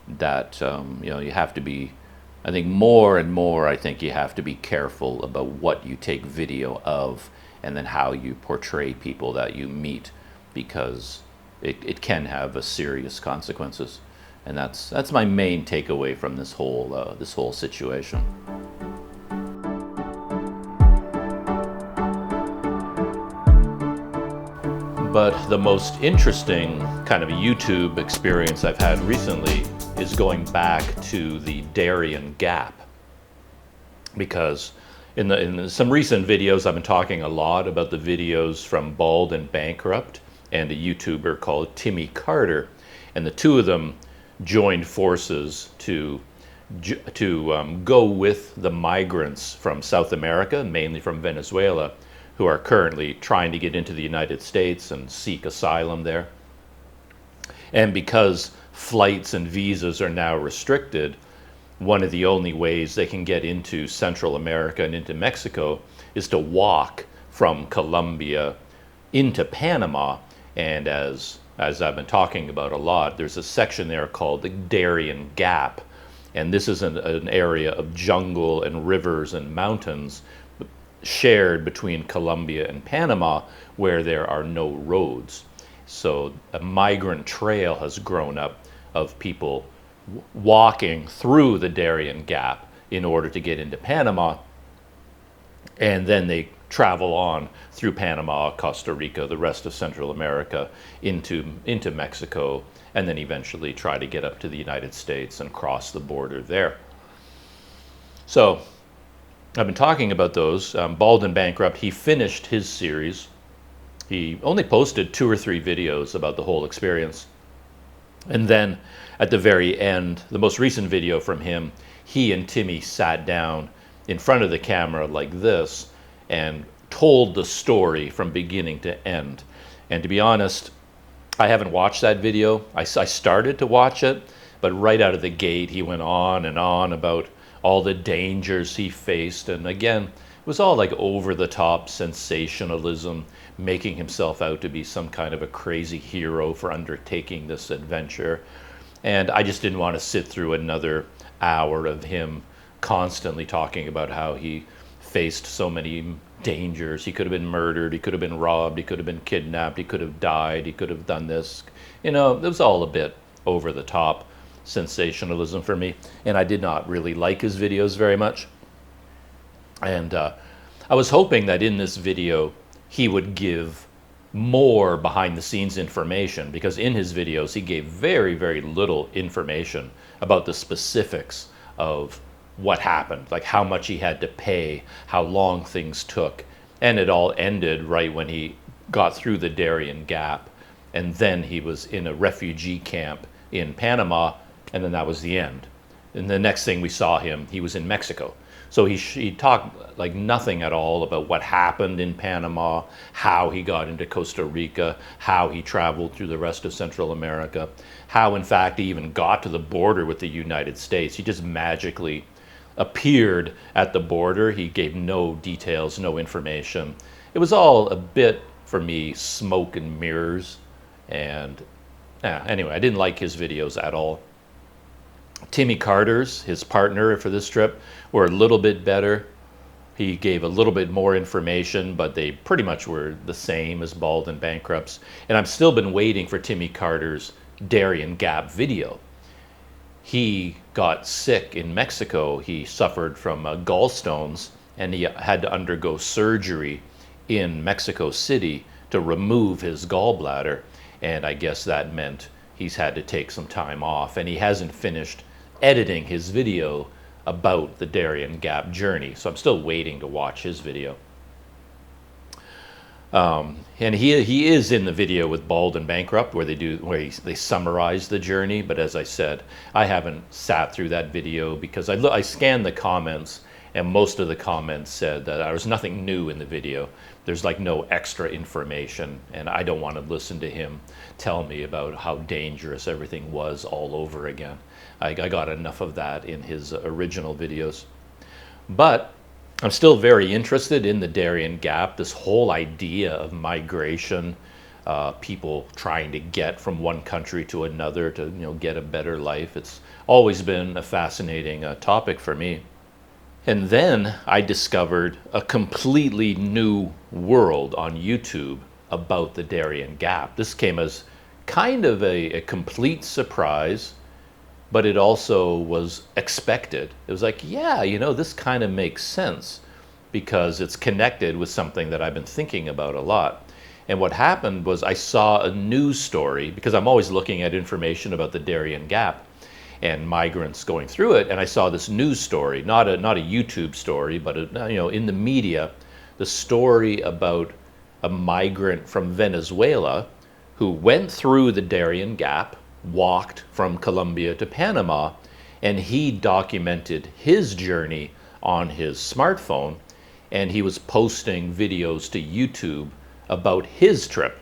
[SPEAKER 1] That you have to be, I think more and more, I think you have to be careful about what you take video of and then how you portray people that you meet, because it can have serious consequences. And that's my main takeaway from this whole situation. But the most interesting kind of YouTube experience I've had recently is going back to the Darien Gap, because in some recent videos I've been talking a lot about the videos from Bald and Bankrupt and a YouTuber called Timmy Carter, and the two of them joined forces to go with the migrants from South America, mainly from Venezuela, who are currently trying to get into the United States and seek asylum there. And because flights and visas are now restricted, one of the only ways they can get into Central America and into Mexico is to walk from Colombia into Panama. And as I've been talking about a lot, there's a section there called the Darien Gap. And this is an area of jungle and rivers and mountains shared between Colombia and Panama, where there are no roads. So a migrant trail has grown up of people walking through the Darien Gap in order to get into Panama, and then they travel on through Panama, Costa Rica, the rest of Central America, into Mexico, and then eventually try to get up to the United States and cross the border there. So I've been talking about those. Bald and Bankrupt, he finished his series. He only posted 2 or 3 videos about the whole experience. And then at the very end, the most recent video from him, he and Timmy sat down in front of the camera like this and told the story from beginning to end. And to be honest, I haven't watched that video. I started to watch it, but right out of the gate, he went on and on about all the dangers he faced. And again, it was all like over-the-top sensationalism, making himself out to be some kind of a crazy hero for undertaking this adventure. And I just didn't want to sit through another hour of him constantly talking about how he faced so many dangers. He could have been murdered, he could have been robbed, he could have been kidnapped, he could have died, he could have done this. It was all a bit over the top sensationalism for me, and I did not really like his videos very much. And I was hoping that in this video he would give more behind the scenes information, because in his videos he gave very, very little information about the specifics of what happened, like how much he had to pay, how long things took. And it all ended right when he got through the Darien Gap, and then he was in a refugee camp in Panama And then that was the end. And the next thing we saw him, he was in Mexico. So he talked like nothing at all about what happened in Panama, how he got into Costa Rica, how he traveled through the rest of Central America, how in fact he even got to the border with the United States. He just magically appeared at the border. He gave no details, no information. It was all a bit, for me, smoke and mirrors. And anyway, I didn't like his videos at all. Timmy Carter's, his partner for this trip, were a little bit better. He gave a little bit more information, but they pretty much were the same as Bald and Bankrupt's. And I've still been waiting for Timmy Carter's Darien Gap video. He got sick in Mexico. He suffered from gallstones, and he had to undergo surgery in Mexico City to remove his gallbladder. And I guess that meant he's had to take some time off, and he hasn't finished editing his video about the Darien Gap journey. So I'm still waiting to watch his video. And he is in the video with Bald and Bankrupt where they summarize the journey. But as I said, I haven't sat through that video because I scanned the comments, and most of the comments said that there was nothing new in the video. There's like no extra information, and I don't want to listen to him tell me about how dangerous everything was all over again. I got enough of that in his original videos. But I'm still very interested in the Darien Gap, this whole idea of migration, people trying to get from one country to another to get a better life. It's always been a fascinating topic for me. And then I discovered a completely new world on YouTube about the Darien Gap. This came as kind of a complete surprise, but it also was expected. It was like, yeah, this kind of makes sense because it's connected with something that I've been thinking about a lot. And what happened was I saw a news story, because I'm always looking at information about the Darien Gap and migrants going through it, and I saw this news story, not a YouTube story, but in the media, the story about a migrant from Venezuela who went through the Darien Gap, walked from Colombia to Panama, and he documented his journey on his smartphone, and he was posting videos to YouTube about his trip.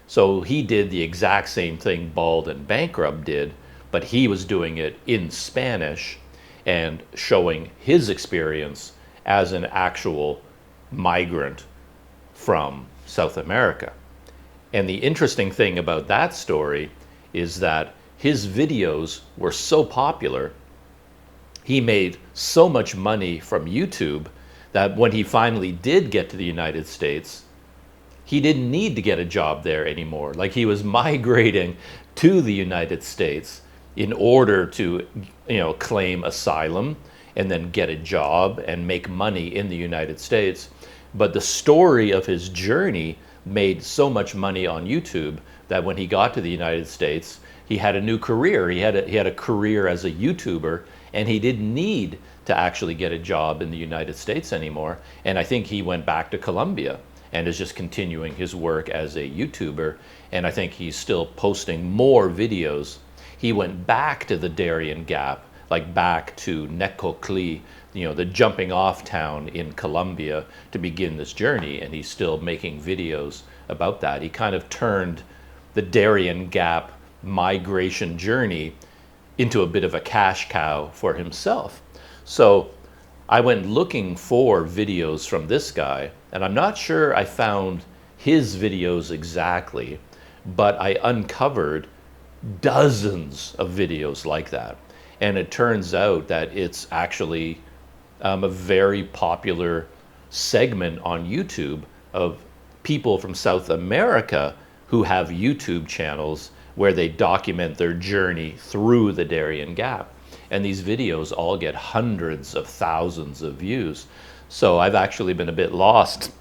[SPEAKER 1] So he did the exact same thing Bald and Bankrupt did, but he was doing it in Spanish and showing his experience as an actual migrant from South America. And the interesting thing about that story is that his videos were so popular, he made so much money from YouTube that when he finally did get to the United States, he didn't need to get a job there anymore. Like, he was migrating to the United States in order to, claim asylum and then get a job and make money in the United States. But the story of his journey made so much money on YouTube that when he got to the United States, he had a new career. He had a career as a YouTuber, and he didn't need to actually get a job in the United States anymore. And I think he went back to Colombia and is just continuing his work as a YouTuber. And I think he's still posting more videos. He went back to the Darien Gap, like back to Necoclí, the jumping off town in Colombia, to begin this journey, and he's still making videos about that. He kind of turned the Darien Gap migration journey into a bit of a cash cow for himself. So I went looking for videos from this guy, and I'm not sure I found his videos exactly, but I uncovered dozens of videos like that. And it turns out that it's actually a very popular segment on YouTube of people from South America who have YouTube channels where they document their journey through the Darien Gap. And these videos all get hundreds of thousands of views. So I've actually been a bit lost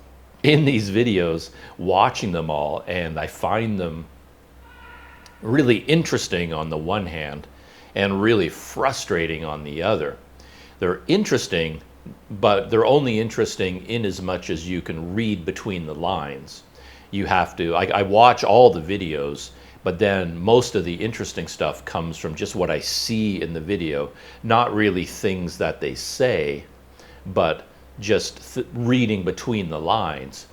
[SPEAKER 1] in these videos, watching them all, and I find them really interesting on the one hand and really frustrating on the other. They're interesting, but they're only interesting in as much as you can read between the lines. You have to, I watch all the videos, But then most of the interesting stuff comes from just what I see in the video, not really things that they say, but just reading between the lines.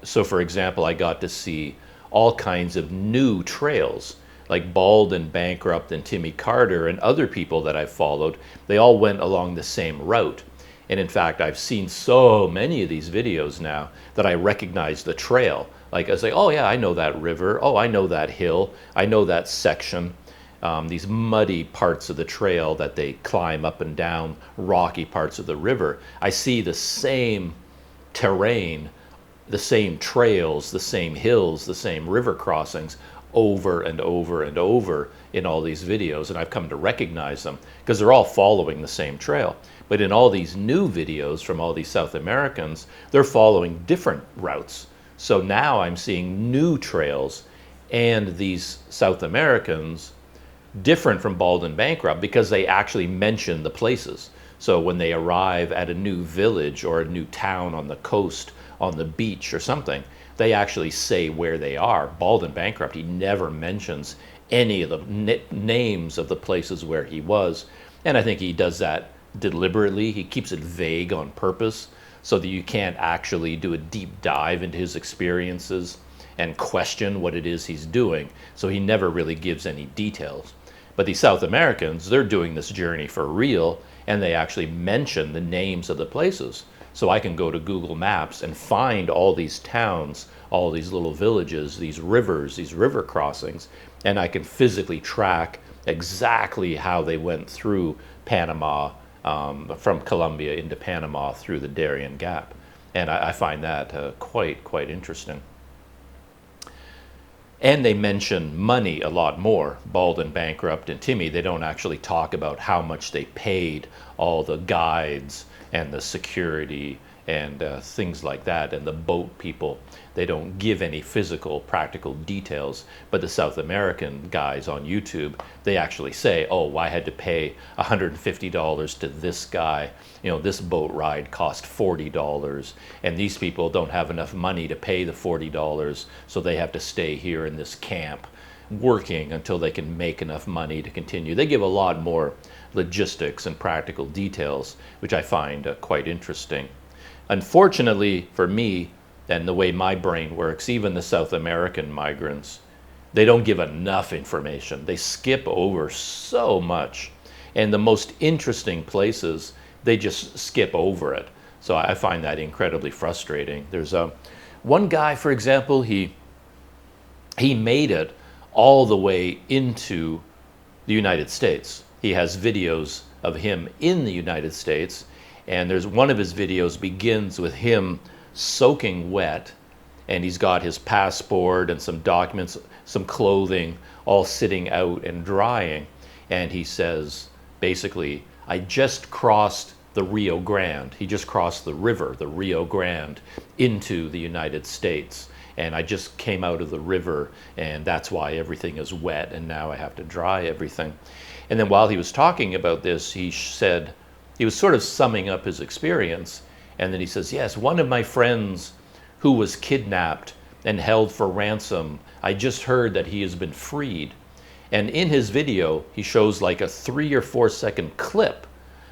[SPEAKER 1] So for example, I got to see all kinds of new trails, like Bald and Bankrupt and Timmy Carter and other people that I've followed. They all went along the same route. And in fact, I've seen so many of these videos now that I recognize the trail. Like I say, oh yeah, I know that river. Oh, I know that hill. I know that section. These muddy parts of the trail that they climb up and down, rocky parts of the river. I see the same terrain, the same trails, the same hills, the same river crossings over and over and over in all these videos, and I've come to recognize them because they're all following the same trail. But in all these new videos from all these South Americans, they're following different routes. So now I'm seeing new trails, and these South Americans different from Bald and Bankrupt because they actually mention the places. So when they arrive at a new village or a new town on the coast, on the beach or something, they actually say where they are. Bald and Bankrupt, he never mentions any of the names of the places where he was. And I think he does that deliberately. He keeps it vague on purpose so that you can't actually do a deep dive into his experiences and question what it is he's doing. So he never really gives any details. But the South Americans, they're doing this journey for real, and they actually mention the names of the places. So I can go to Google Maps and find all these towns, all these little villages, these rivers, these river crossings, and I can physically track exactly how they went through Panama, from Colombia into Panama through the Darien Gap. And I find that quite interesting. And they mention money a lot more. Bald and Bankrupt and Timmy, they don't actually talk about how much they paid all the guides and the security and things like that, and the boat people. They don't give any physical, practical details. But the South American guys on YouTube, they actually say, oh, I had to pay $150 to this guy. You know, this boat ride cost $40. And these people don't have enough money to pay the $40, so they have to stay here in this camp working until they can make enough money to continue. They give a lot more logistics and practical details, which I find quite interesting. Unfortunately for me, and the way my brain works, even the South American migrants, they don't give enough information. They skip over so much. And the most interesting places, they just skip over it. So I find that incredibly frustrating. There's one guy, for example, he made it all the way into the United States. He has videos of him in the United States, and there's one of his videos begins with him soaking wet, and he's got his passport and some documents, some clothing, all sitting out and drying. And he says, basically, I just crossed the Rio Grande. He just crossed the river, the Rio Grande, into the United States. And I just came out of the river, and that's why everything is wet, and now I have to dry everything. And then while he was talking about this, he said, he was sort of summing up his experience. And then he says, yes, one of my friends who was kidnapped and held for ransom, I just heard that he has been freed. And in his video, he shows like a 3 or 4 second clip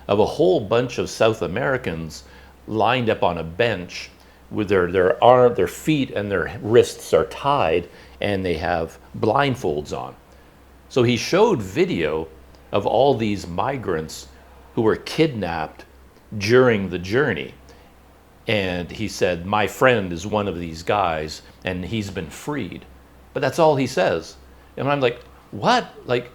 [SPEAKER 1] of a whole bunch of South Americans lined up on a bench with their feet and their wrists are tied, and they have blindfolds on. So he showed video of all these migrants who were kidnapped during the journey. And he said, my friend is one of these guys, and he's been freed. But that's all he says. And I'm like, what? Like,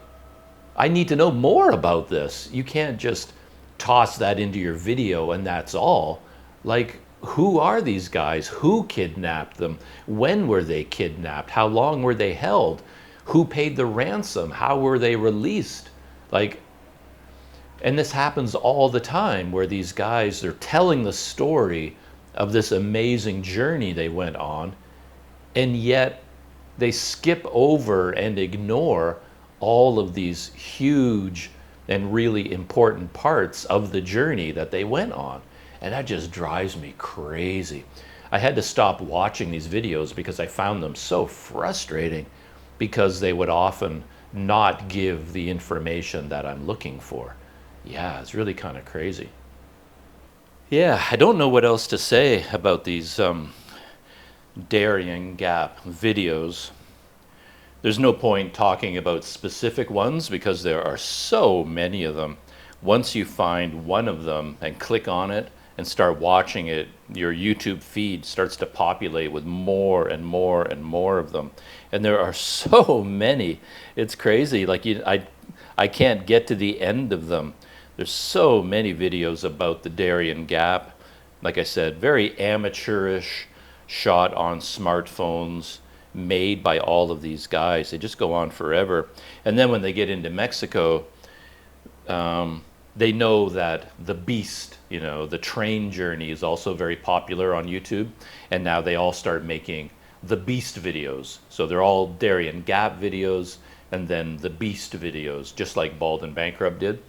[SPEAKER 1] I need to know more about this. You can't just toss that into your video and that's all. Like, who are these guys? Who kidnapped them? When were they kidnapped? How long were they held? Who paid the ransom? How were they released? Like, and this happens all the time where these guys, they're telling the story of this amazing journey they went on, and yet they skip over and ignore all of these huge and really important parts of the journey that they went on. And that just drives me crazy. I had to stop watching these videos because I found them so frustrating. because they would often not give the information that I'm looking for. Yeah, it's really kind of crazy. Yeah, I don't know what else to say about these Darien Gap videos. There's no point talking about specific ones because there are so many of them. Once you find one of them and click on it and start watching it, your YouTube feed starts to populate with more and more and more of them. And there are so many. It's crazy. Like I can't get to the end of them. There's so many videos about the Darien Gap. Like I said, very amateurish, shot on smartphones, made by all of these guys. They just go on forever. And then when they get into Mexico, they know that the beast, you know, the train journey is also very popular on YouTube. And now they all start making the beast videos. So they're all Darien Gap videos and then the beast videos, just like Bald and Bankrupt did.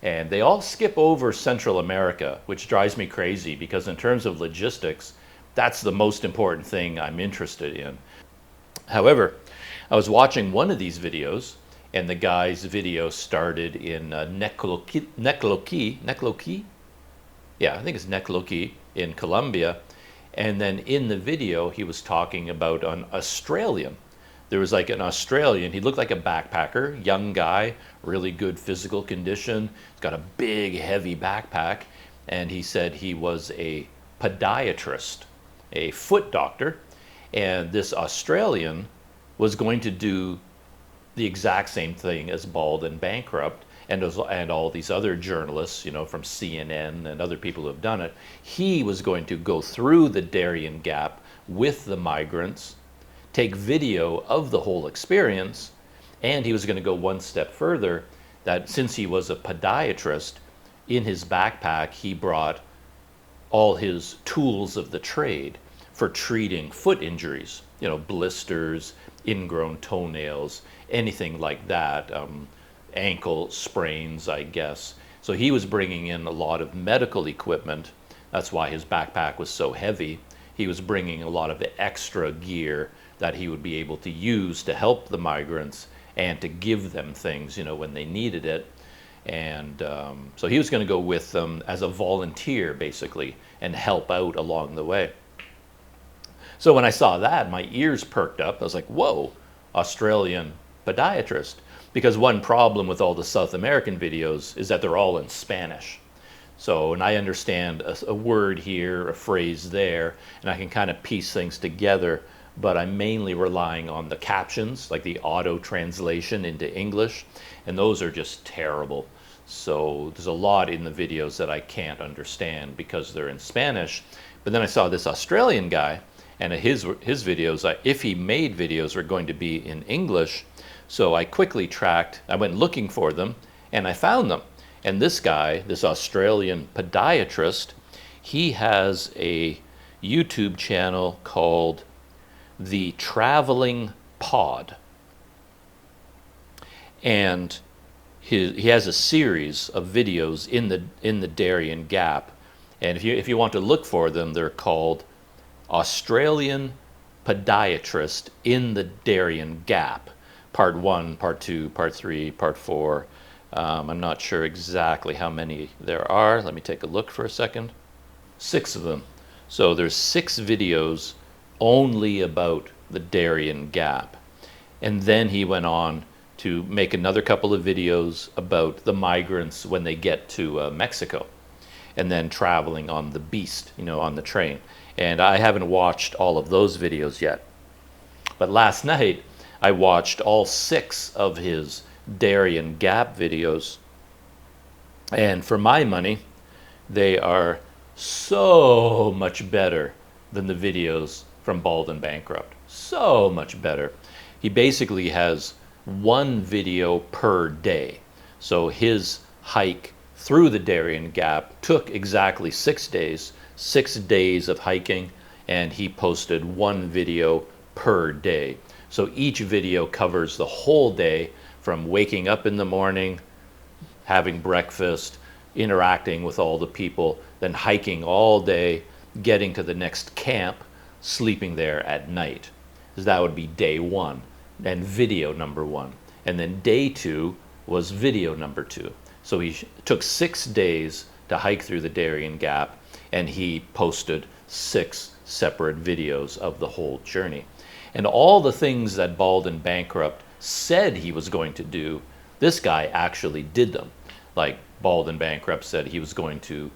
[SPEAKER 1] And they all skip over Central America, which drives me crazy because in terms of logistics, that's the most important thing I'm interested in. However, I was watching one of these videos, and the guy's video started in Necloqui? Yeah, I think it's Necloqui in Colombia. And then in the video, he was talking about an Australian. There was like an Australian, he looked like a backpacker, young guy, really good physical condition. He's got a big, heavy backpack. And he said he was a podiatrist, a foot doctor. And this Australian was going to do the exact same thing as Bald and Bankrupt and all these other journalists, you know, from CNN and other people who have done it. He was going to go through the Darien Gap with the migrants, take video of the whole experience, and he was going to go one step further, that since he was a podiatrist, in his backpack he brought all his tools of the trade for treating foot injuries, you know, blisters, ingrown toenails, anything like that, ankle sprains, I guess. So he was bringing in a lot of medical equipment. That's why his backpack was so heavy. He was bringing a lot of the extra gear that he would be able to use to help the migrants and to give them things, you know, when they needed it. And so he was going to go with them as a volunteer, basically, and help out along the way. So when I saw that, my ears perked up. I was like, whoa, Australian podiatrist. Because one problem with all the South American videos is that they're all in Spanish. So, and I understand a word here, a phrase there, and I can kind of piece things together, but I'm mainly relying on the captions, like the auto translation into English, and those are just terrible. So there's a lot in the videos that I can't understand because they're in Spanish. But then I saw this Australian guy, and his videos, if he made videos, were going to be in English. So I quickly I went looking for them, and I found them. And this guy, this Australian podiatrist, he has a YouTube channel called The Traveling Pod. And he has a series of videos in the Darien Gap. And if you want to look for them, they're called Australian Podiatrist in the Darien Gap. Part 1, Part 2, Part 3, Part 4. I'm not sure exactly how many there are. Let me take a look for a second. 6 of them. So there's 6 videos only about the Darien Gap. And then he went on to make another couple of videos about the migrants when they get to Mexico. And then traveling on the beast, you know, on the train. And I haven't watched all of those videos yet. But last night, I watched all 6 of his Darien Gap videos. And for my money, they are so much better than the videos from Bald and Bankrupt. So much better. He basically has 1 video per day. So his hike through the Darien Gap took exactly 6 days, 6 days of hiking, and he posted 1 video per day. So each video covers the whole day, from waking up in the morning, having breakfast, interacting with all the people, then hiking all day, getting to the next camp, sleeping there at night. So that would be day 1. and video number 1. And then day 2 was video number 2. So he took 6 days to hike through the Darien Gap, and he posted 6 separate videos of the whole journey. And all the things that Bald and Bankrupt said he was going to do, this guy actually did them. Like Bald and Bankrupt said he was going to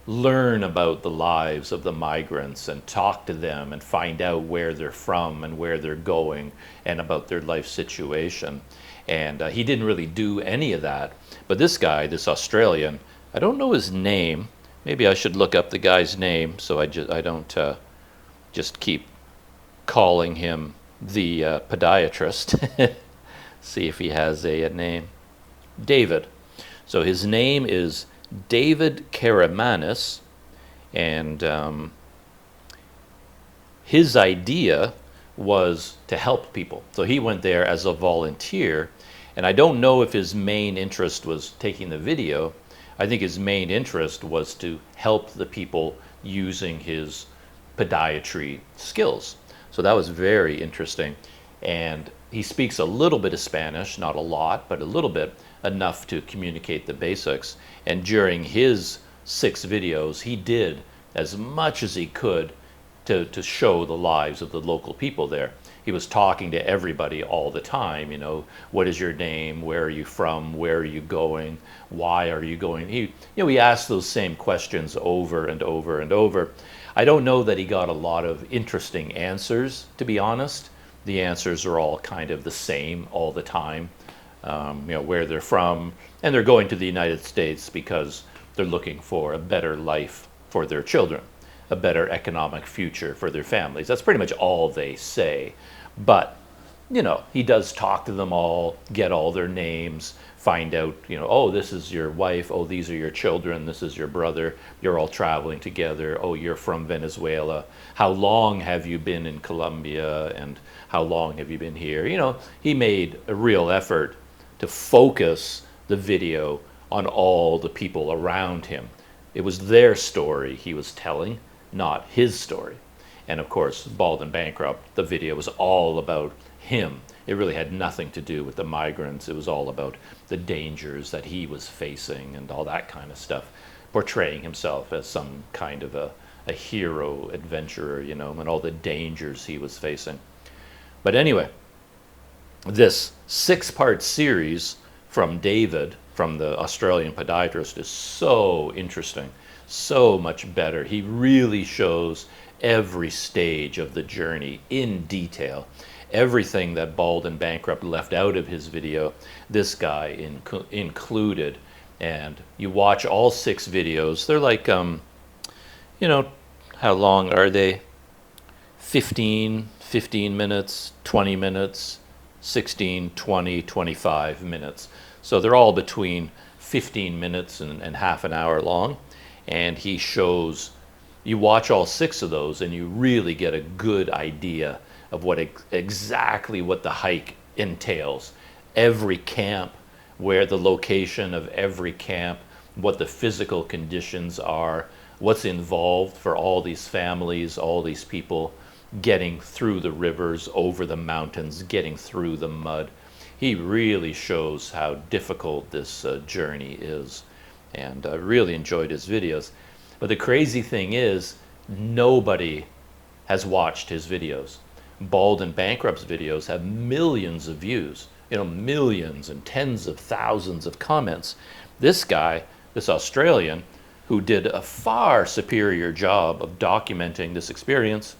[SPEAKER 1] learn about the lives of the migrants and talk to them and find out where they're from and where they're going and about their life situation. And he didn't really do any of that. But this guy, this Australian, I don't know his name. Maybe I should look up the guy's name so I don't just keep calling him the podiatrist. See if he has a name. David. So his name is David Karamanis, and his idea was to help people. So he went there as a volunteer, and I don't know if his main interest was taking the video. I think his main interest was to help the people using his podiatry skills. So that was very interesting. And he speaks a little bit of Spanish, not a lot, but a little bit, enough to communicate the basics. And during his 6 videos, he did as much as he could to show the lives of the local people there. He was talking to everybody all the time, you know, what is your name, where are you from, where are you going, why are you going? He asked those same questions over and over and over. I don't know that he got a lot of interesting answers, to be honest. The answers are all kind of the same all the time. Where they're from, and they're going to the United States because they're looking for a better life for their children, a better economic future for their families. That's pretty much all they say. But, he does talk to them all, get all their names, find out, oh, this is your wife, oh, these are your children, this is your brother, you're all traveling together, oh, you're from Venezuela, how long have you been in Colombia, and how long have you been here? He made a real effort to focus the video on all the people around him. It was their story he was telling, not his story. And of course, Bald and Bankrupt, the video was all about him. It really had nothing to do with the migrants. It was all about the dangers that he was facing and all that kind of stuff, portraying himself as some kind of a hero adventurer, and all the dangers he was facing. But anyway, this 6-part series from David, from the Australian podiatrist, is so interesting, so much better. He really shows every stage of the journey in detail. Everything that Bald and Bankrupt left out of his video, this guy included. And you watch all 6 videos. They're like, how long are they? 15 minutes, 20 minutes, 16, 20, 25 minutes. So they're all between 15 minutes and half an hour long. And he shows, you watch all 6 of those and you really get a good idea of exactly what the hike entails. Every camp, where the location of every camp, what the physical conditions are, what's involved for all these families, all these people getting through the rivers, over the mountains, getting through the mud. He really shows how difficult this journey is. And I really enjoyed his videos. But the crazy thing is, nobody has watched his videos. Bald and Bankrupt's videos have millions of views, millions and tens of thousands of comments. This guy, this Australian, who did a far superior job of documenting this experience,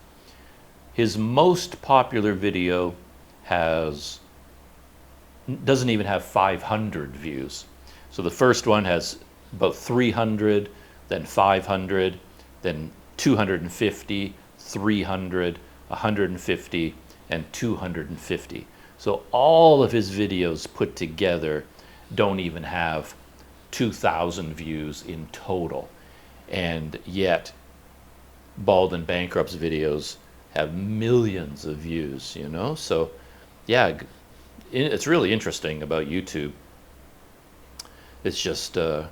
[SPEAKER 1] his most popular video doesn't even have 500 views. So the first one has about 300, then 500, then 250, 300, 150, and 250. So all of his videos put together don't even have 2,000 views in total. And yet, Bald and Bankrupt's videos have millions of views, So, yeah, it's really interesting about YouTube. It's just, yeah.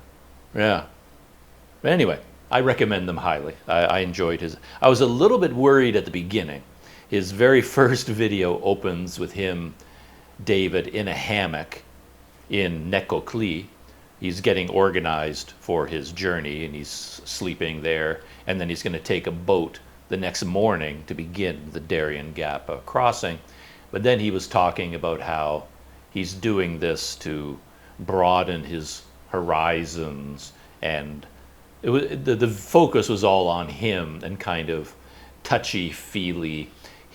[SPEAKER 1] But anyway, I recommend them highly. I enjoyed his. I was a little bit worried at the beginning His very first video opens with him, David, in a hammock in Nekokli. He's getting organized for his journey, and he's sleeping there, and then he's going to take a boat the next morning to begin the Darien Gap crossing. But then he was talking about how he's doing this to broaden his horizons, and the focus was all on him and kind of touchy-feely,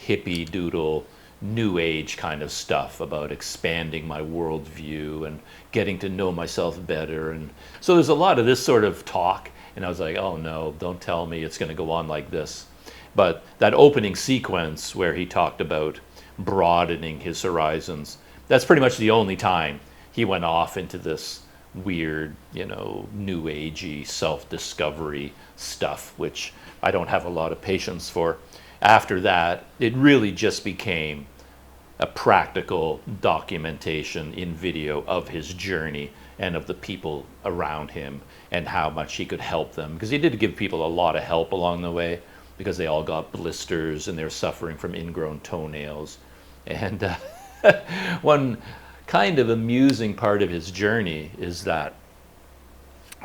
[SPEAKER 1] hippie-doodle, new age kind of stuff about expanding my worldview and getting to know myself better. And so there's a lot of this sort of talk, and I was like, oh no, don't tell me it's going to go on like this. But that opening sequence where he talked about broadening his horizons, that's pretty much the only time he went off into this weird, you know, new agey self-discovery stuff, which I don't have a lot of patience for. After that, it really just became a practical documentation in video of his journey and of the people around him and how much he could help them. Because he did give people a lot of help along the way, because they all got blisters and they're suffering from ingrown toenails. And one kind of amusing part of his journey is that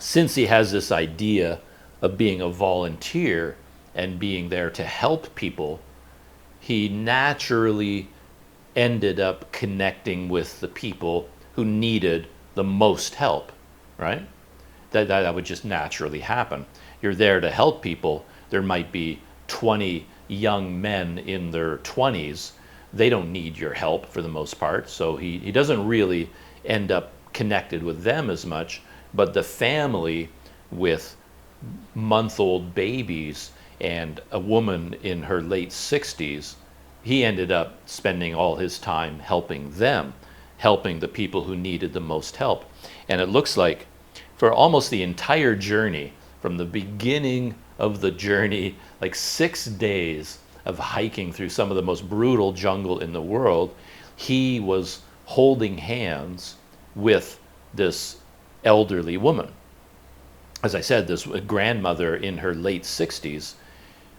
[SPEAKER 1] since he has this idea of being a volunteer and being there to help people, he naturally ended up connecting with the people who needed the most help, right? That would just naturally happen. You're there to help people. There might be 20 young men in their 20s. They don't need your help for the most part, so he doesn't really end up connected with them as much. But the family with month-old babies and a woman in her late 60s, he ended up spending all his time helping them, helping the people who needed the most help. And it looks like for almost the entire journey, from the beginning of the journey, like 6 days of hiking through some of the most brutal jungle in the world, he was holding hands with this elderly woman. As I said, this grandmother in her late 60s.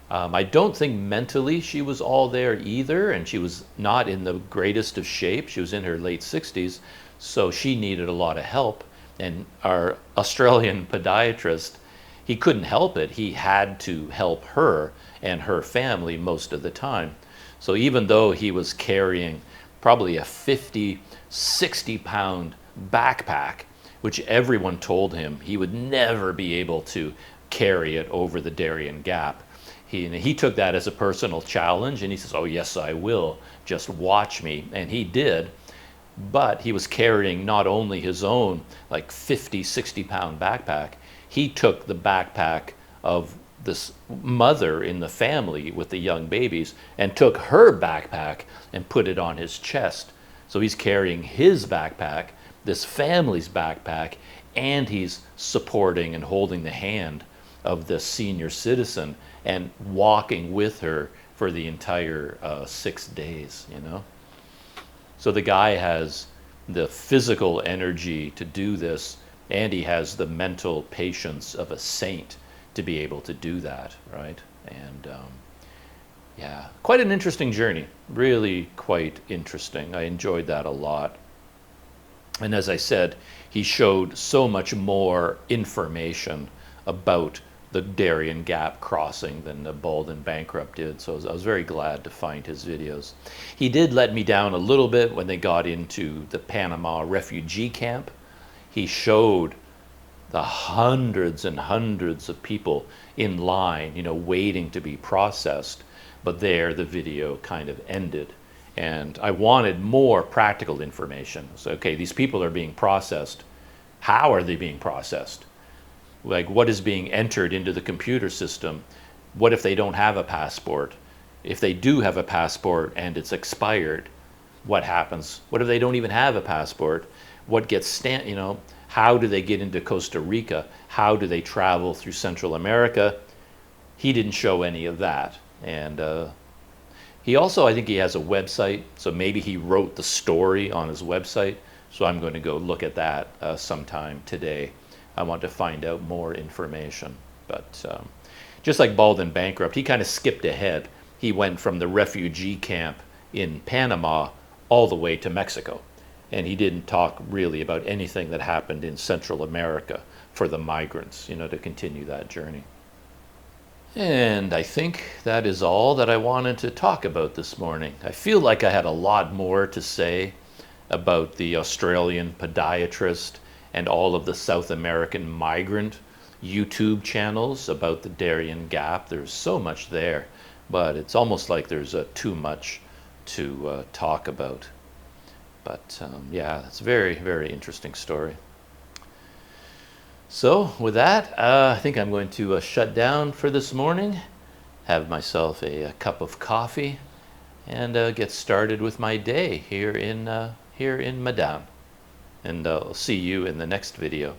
[SPEAKER 1] I don't think mentally she was all there either, and she was not in the greatest of shape. She was in her late 60s, so she needed a lot of help. And our Australian podiatrist, he couldn't help it. He had to help her and her family most of the time. So even though he was carrying probably a 50, 60-pound backpack, which everyone told him he would never be able to carry it over the Darien Gap, he took that as a personal challenge, and he says, oh yes, I will, just watch me. And he did. But he was carrying not only his own like 50, 60-pound backpack, he took the backpack of this mother in the family with the young babies and took her backpack and put it on his chest. So he's carrying his backpack, this family's backpack, and he's supporting and holding the hand of this senior citizen and walking with her for the entire 6 days, you know. So the guy has the physical energy to do this, and he has the mental patience of a saint to be able to do that, right? And yeah, quite an interesting journey, really quite interesting. I enjoyed that a lot. And as I said, he showed so much more information about the Darien Gap crossing than the Bald and Bankrupt did, so I was very glad to find his videos. He did let me down a little bit when they got into the Panama refugee camp. He showed the hundreds and hundreds of people in line, you know, waiting to be processed, but there the video kind of ended. And I wanted more practical information. So, okay, these people are being processed. How are they being processed? Like, what is being entered into the computer system? What if they don't have a passport? If they do have a passport and it's expired, what happens? What if they don't even have a passport? What gets stamped, you know? How do they get into Costa Rica? How do they travel through Central America? He didn't show any of that. And he also, I think he has a website, so maybe he wrote the story on his website. So I'm going to go look at that sometime today. I want to find out more information. But just like Bald and Bankrupt, he kind of skipped ahead he went from the refugee camp in Panama all the way to Mexico. And he didn't talk really about anything that happened in Central America for the migrants, you know, to continue that journey. And I think that is all that I wanted to talk about this morning. I feel like I had a lot more to say about the Australian podiatrist and all of the South American migrant YouTube channels about the Darien Gap. There's so much there, but it's almost like there's too much to talk about. But yeah, it's a very, very interesting story. So with that, I think I'm going to shut down for this morning, have myself a cup of coffee, and get started with my day here in Medan. And I'll see you in the next video.